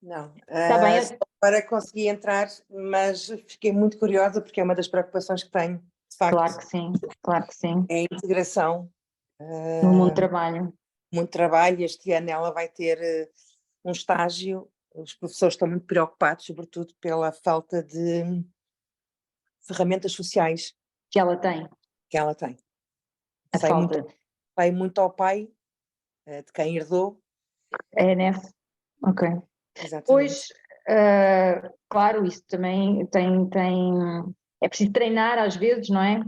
Não. Está bem. Agora consegui entrar, mas fiquei muito curiosa porque é uma das preocupações que tenho, de facto. Claro que sim. É a integração. No mundo do trabalho. Muito trabalho. Este ano ela vai ter um estágio. Os professores estão muito preocupados, sobretudo pela falta de ferramentas sociais. Que ela tem. A falta. Vai muito ao pai, de quem herdou. É, né? Ok. Exatamente. Pois, claro, isso também tem... É preciso treinar às vezes, não é?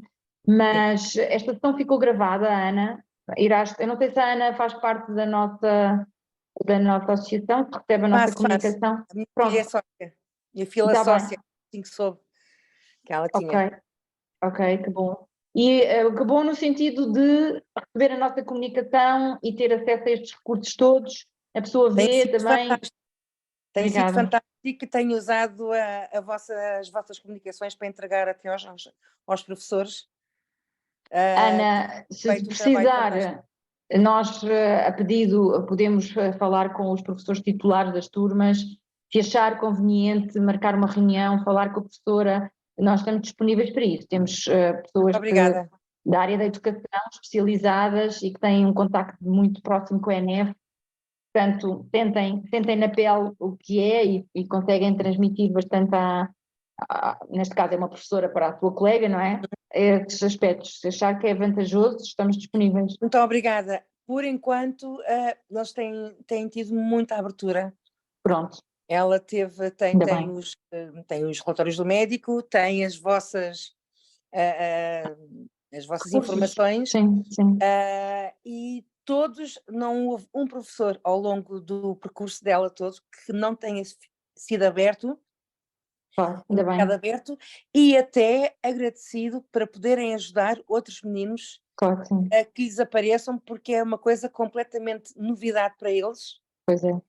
Mas esta sessão ficou gravada, Ana. Eu não sei se a Ana faz parte da nossa associação, que recebe a nossa comunicação. A minha filha é sócia. Minha filha é sócia, assim que soube que ela tinha. Ok, que bom. E que bom no sentido de receber a nossa comunicação e ter acesso a estes recursos todos. A pessoa vê também. Tem sido fantástico e tenho usado as vossas comunicações para entregar até aos professores. Ana, se precisar, nós a pedido podemos falar com os professores titulares das turmas, se achar conveniente marcar uma reunião, falar com a professora, nós estamos disponíveis para isso. Temos pessoas da área da educação especializadas e que têm um contacto muito próximo com a ENF. Portanto, tentem na pele o que é e conseguem transmitir bastante neste caso é uma professora para a tua colega, não é? Estes aspectos, se achar que é vantajoso, estamos disponíveis. Muito obrigada. Por enquanto, eles têm tido muita abertura. Pronto. Ela tem os relatórios do médico, tem as vossas informações. Sim. E todos, não houve um professor ao longo do percurso dela todo que não tenha sido aberto, ainda bem. aberto e até agradecido para poderem ajudar outros meninos a que lhes apareçam, porque é uma coisa completamente novidade para eles. Pois é.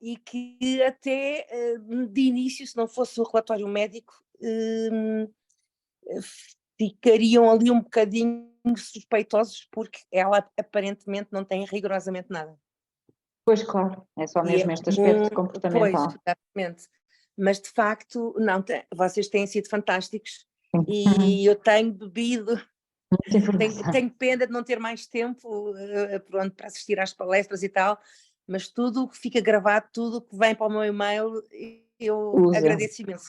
e que até de início, se não fosse o relatório médico, ficariam ali um bocadinho suspeitosos, porque ela aparentemente não tem rigorosamente nada. Pois claro, é só E mesmo este aspecto comportamental. Pois, exatamente. Mas de facto, não, vocês têm sido fantásticos e eu tenho bebido, tenho pena de não ter mais tempo pronto, para assistir às palestras e tal, mas tudo o que fica gravado, tudo o que vem para o meu e-mail, eu agradeço imenso.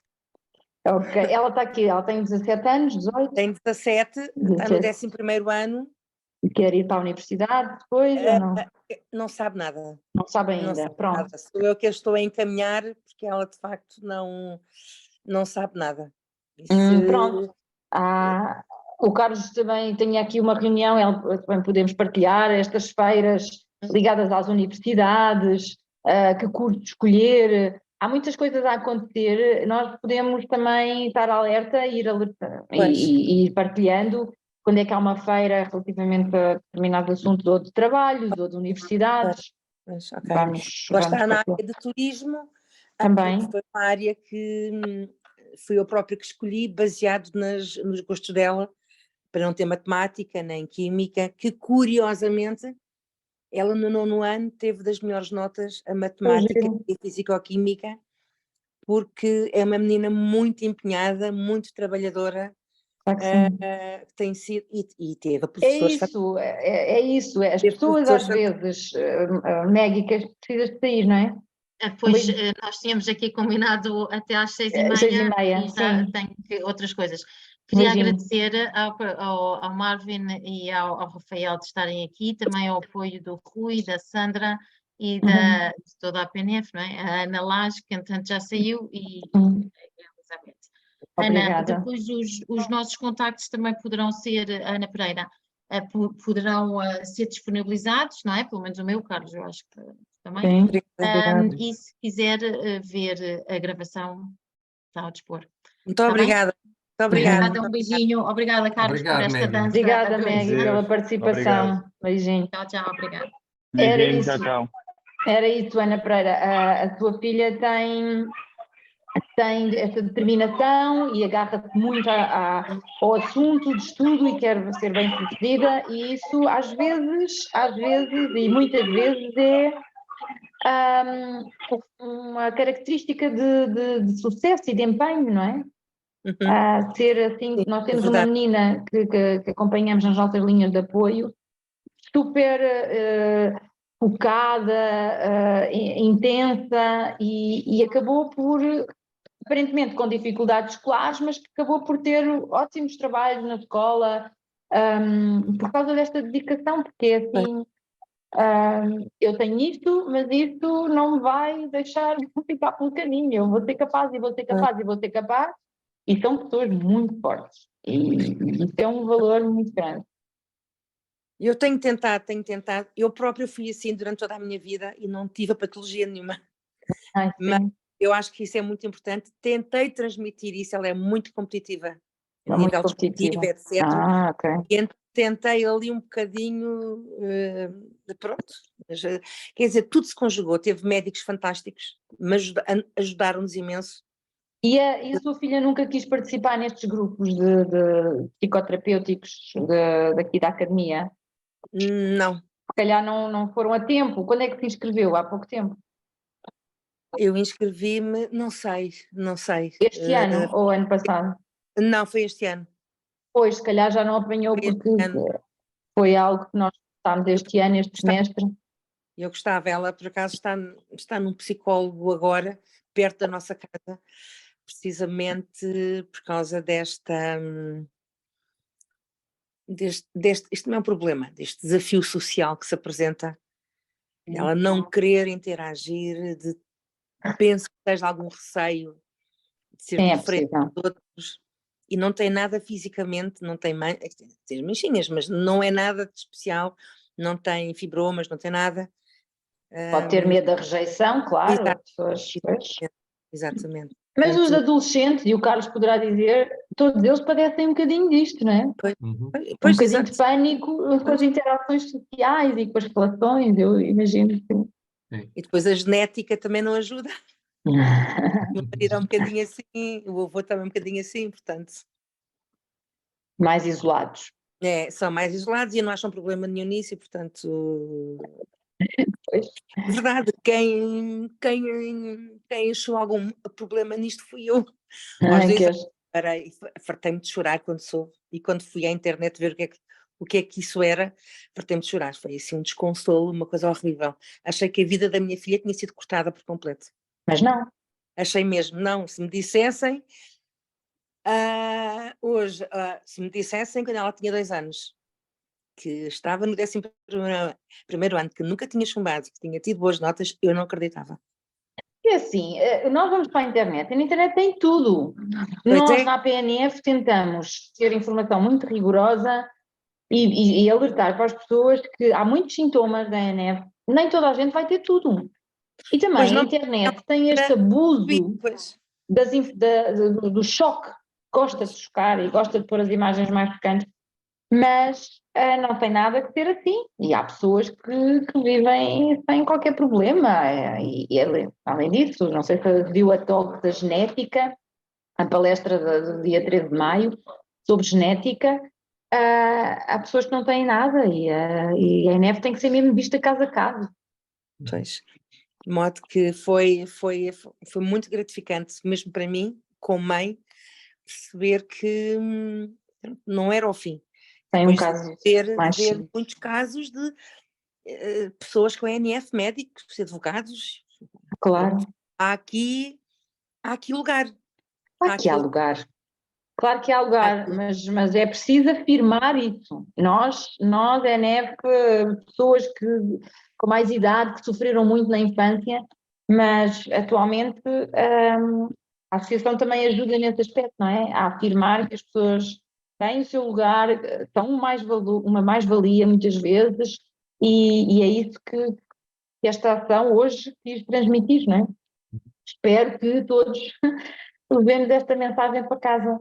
Ok, ela está aqui, ela tem 17 anos, 18? Tem 17, está no 11º ano. Quer ir para a universidade depois ou não? Não sabe nada. Não sabe ainda, não sabe pronto. Nada. Sou eu que a estou a encaminhar, porque ela de facto não sabe nada. Pronto. O Carlos também tem aqui uma reunião, também podemos partilhar estas feiras ligadas às universidades, que curso escolher. Há muitas coisas a acontecer, nós podemos também estar alerta e ir partilhando quando é que há uma feira relativamente a determinados assuntos, ou de trabalhos, ou de universidades. Pois, okay. Lá está na área de turismo, também. Foi uma área que fui eu própria que escolhi, baseado nos gostos dela, para não ter matemática nem química, que curiosamente ela no 9º ano teve das melhores notas a matemática e a físico-química, porque é uma menina muito empenhada, muito trabalhadora, tem sido, e teve professores. É isso, as pessoas às vezes, Maggie, que precisas de sair, não é? Pois nós tínhamos aqui combinado até às 6h30 e tenho outras coisas. Queria agradecer ao Marvin e ao Rafael de estarem aqui, também ao apoio do Rui, da Sandra e de toda a PNF, não é? A Ana Lage, que entretanto já saiu, e a Elizabeth. Obrigada. Ana, depois os nossos contactos também poderão ser, Ana Pereira, poderão ser disponibilizados, não é? Pelo menos o meu, Carlos, eu acho que também. Sim, e se quiser ver a gravação, está ao dispor. Muito obrigada. Muito obrigada, um beijinho. Obrigada, Carlos, por esta dança. Obrigada, Maggie, pela participação. Obrigado. Beijinho. Tchau, obrigada. Era isso. Tchau. Era isso, Ana Pereira. A tua filha tem esta determinação e agarra-se muito ao assunto de estudo e quer ser bem sucedida, e isso às vezes e muitas vezes é uma característica de sucesso e de empenho, não é? Ser assim, nós temos uma menina que acompanhamos nas nossas linhas de apoio, super focada, intensa, e acabou por, aparentemente com dificuldades escolares, mas que acabou por ter ótimos trabalhos na escola, por causa desta dedicação, porque é assim, eu tenho isto, mas isto não me vai deixar ficar pelo caminho, eu vou ser capaz e vou ser capaz e vou ser capaz, e são pessoas muito fortes, e isso é um valor muito grande. Eu tenho tentado, eu própria fui assim durante toda a minha vida e não tive a patologia nenhuma. Mas eu acho que isso é muito importante. Tentei transmitir isso, ela é muito competitiva, a nível desportivo, etc. E tentei ali um bocadinho, pronto, mas, quer dizer, tudo se conjugou, teve médicos fantásticos, mas ajudaram-nos imenso. E a sua filha nunca quis participar nestes grupos de psicoterapêuticos daqui da academia? Não. Se calhar não foram a tempo. Quando é que se inscreveu? Há pouco tempo? Eu inscrevi-me, não sei. Este ano ou ano passado? Não, foi este ano. Pois, se calhar já não apanhou, porque foi algo que nós gostámos este ano, este semestre. Eu gostava, ela por acaso está num psicólogo agora, perto da nossa casa, precisamente por causa desta... isto não é um problema, deste desafio social que se apresenta, ela não querer interagir, penso que seja algum receio de ser diferente dos outros, e não tem nada fisicamente, não tem manchinhas, mas não é nada de especial, não tem fibromas, não tem nada. Pode ter medo da rejeição, claro. Exatamente. Mas os adolescentes, e o Carlos poderá dizer, todos eles padecem um bocadinho disto, não é? Um bocadinho de pânico com as interações sociais e com as relações, eu imagino que... Sim. E depois a genética também não ajuda. O meu marido é um bocadinho assim, o avô também é um bocadinho assim, portanto. Mais isolados. São mais isolados e não acham problema nenhum nisso e, portanto, Pois. verdade, quem achou algum problema nisto fui eu. Aos 2 anos parei, fartei-me de chorar quando soube e quando fui à internet ver o que é que isso era, fartei-me de chorar, foi assim um desconsolo, uma coisa horrível. Achei que a vida da minha filha tinha sido cortada por completo. Mas não. Achei mesmo, não, se me dissessem, hoje, se me dissessem quando ela tinha 2 anos, que estava no 11º ano, que nunca tinha chumbado, que tinha tido boas notas, eu não acreditava. E assim, nós vamos para a internet, e na internet tem tudo. Pois Nós, é. na APNF, tentamos ter informação muito rigorosa e alertar para as pessoas que há muitos sintomas da ANF, nem toda a gente vai ter tudo. E também a internet tem este abuso do choque, gosta de chocar e gosta de pôr as imagens mais picantes, mas não tem nada que ser assim. E há pessoas que vivem sem qualquer problema. E além disso, não sei se viu a talk da genética, a palestra do dia 13 de maio, sobre genética. Há pessoas que não têm nada e a ANF tem que ser mesmo vista caso a caso. Pois. De modo que foi muito gratificante, mesmo para mim, como mãe, perceber que não era o fim. Tem depois um caso de ver muitos casos de pessoas com ANF, médicos, advogados. Claro. Há aqui lugar. Claro que há lugar. Claro que há lugar, mas é preciso afirmar isso. Nós ANF, pessoas com mais idade, que sofreram muito na infância, mas atualmente a associação também ajuda nesse aspecto, não é? A afirmar que as pessoas têm o seu lugar, são uma mais-valia muitas vezes, e é isso que esta ação hoje quis transmitir, não é? Espero que todos levemos esta mensagem para casa.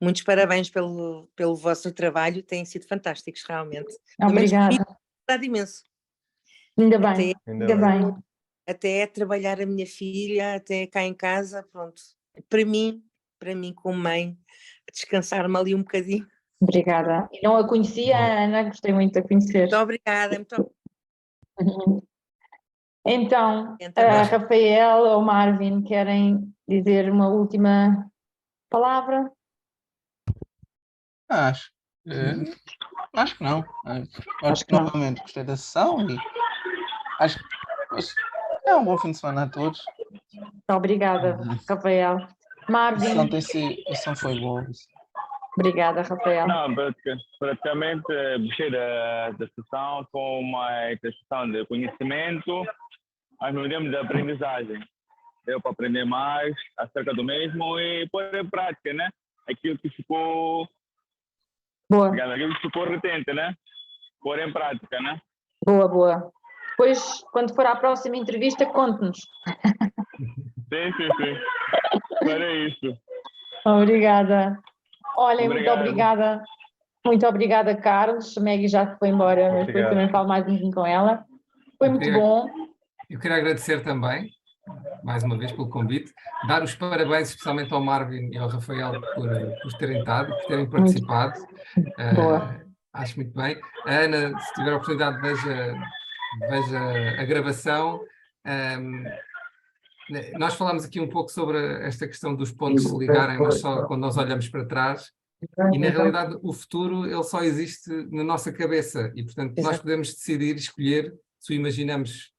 Muitos parabéns pelo vosso trabalho, têm sido fantásticos, realmente. Obrigada. Imenso. Ainda bem, ainda bem. Até trabalhar a minha filha, até cá em casa, pronto. Para mim como mãe, descansar-me ali um bocadinho. Obrigada. E não a conhecia, Ana, gostei muito de a conhecer. Muito obrigada. Então, Rafael ou Marvin, querem dizer uma última palavra? Acho que não. Acho que novamente gostei da sessão e acho que é um bom fim de semana a todos. Obrigada, Rafael. Marvin. A sessão foi boa. Obrigada, Rafael. Não, praticamente gostei da sessão com uma questão de conhecimento, mas no tempo de aprendizagem. Deu para aprender mais acerca do mesmo e pôr em prática, né? Aquilo que ficou... Boa. Aquilo que ficou retente, né? Pôr em prática, né? Boa. Depois, quando for à próxima entrevista, conte-nos. Sim. Para isso. Obrigada. Olha, muito obrigada, Carlos. A Maggie já se foi embora, mas depois também falo mais um pouquinho com ela. Foi muito bom. Eu queria agradecer também, mais uma vez, pelo convite, dar os parabéns especialmente ao Marvin e ao Rafael por terem estado, por terem participado. Acho muito bem. A Ana, se tiver a oportunidade, veja a gravação. Nós falámos aqui um pouco sobre esta questão dos pontos se ligarem, mas só quando nós olhamos para trás. E, na realidade, o futuro ele só existe na nossa cabeça. E, portanto, nós podemos decidir, escolher se o imaginamos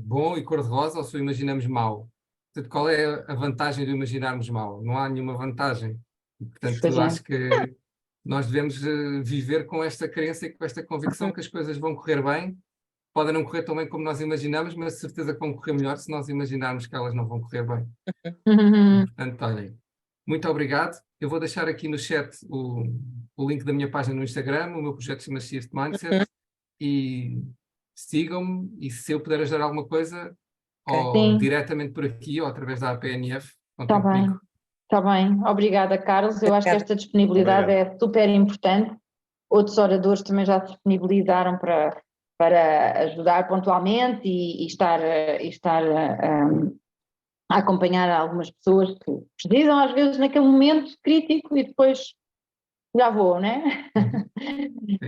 bom e cor-de-rosa ou se o imaginamos mau. Portanto, qual é a vantagem de o imaginarmos mau? Não há nenhuma vantagem. E, portanto, acho que nós devemos viver com esta crença e com esta convicção que as coisas vão correr bem. Podem não correr tão bem como nós imaginamos, mas de certeza que vão correr melhor se nós imaginarmos que elas não vão correr bem. Portanto, olhem, muito obrigado. Eu vou deixar aqui no chat o link da minha página no Instagram. O meu projeto chama-se Shift Mindset. E sigam-me, e se eu puder ajudar alguma coisa, ou diretamente por aqui, ou através da APNF, contem comigo. Está bem. Obrigada, Carlos. Eu acho que esta disponibilidade é super importante. Outros oradores também já se disponibilizaram para para ajudar pontualmente e estar a acompanhar algumas pessoas que precisam às vezes naquele momento crítico e depois já vou, né?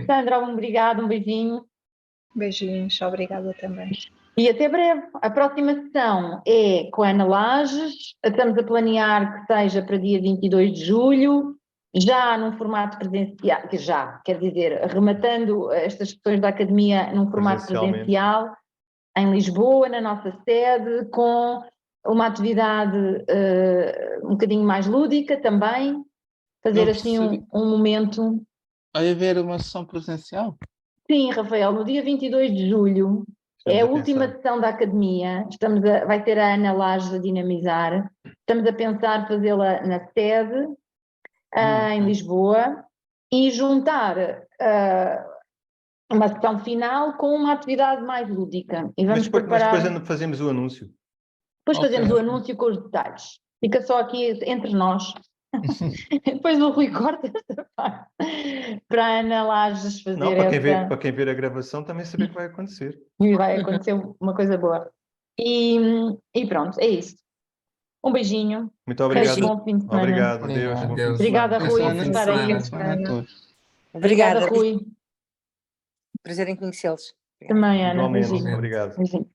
Sandra, obrigado, um beijinho. Beijinhos, obrigada também. E até breve. A próxima sessão é com a Ana Lages, estamos a planear que seja para dia 22 de julho, já num formato presencial, quer dizer, rematando estas questões da Academia num formato presencial, em Lisboa, na nossa sede, com uma atividade um bocadinho mais lúdica também, fazer assim um momento... Vai haver uma sessão presencial? Sim, Rafael, no dia 22 de julho, é a última sessão da Academia, vai ter a Ana Lages a dinamizar, estamos a pensar fazê-la na sede, em Lisboa, e juntar uma sessão final com uma atividade mais lúdica. E vamos preparar... Mas depois fazemos o anúncio. Depois fazemos o anúncio com os detalhes. Fica só aqui entre nós. Depois o Rui corta esta parte para a Ana Lages fazer para quem ver a gravação também saber o que vai acontecer. E vai acontecer uma coisa boa. E pronto, é isso. Um beijinho. Muito obrigado. Bom fim de semana. Obrigado, Deus. Obrigada, Rui, por estar aí. Obrigada, Rui. Prazer em conhecê-los. Também, Ana. Igualmente, Beijinho. obrigado. Beijinho.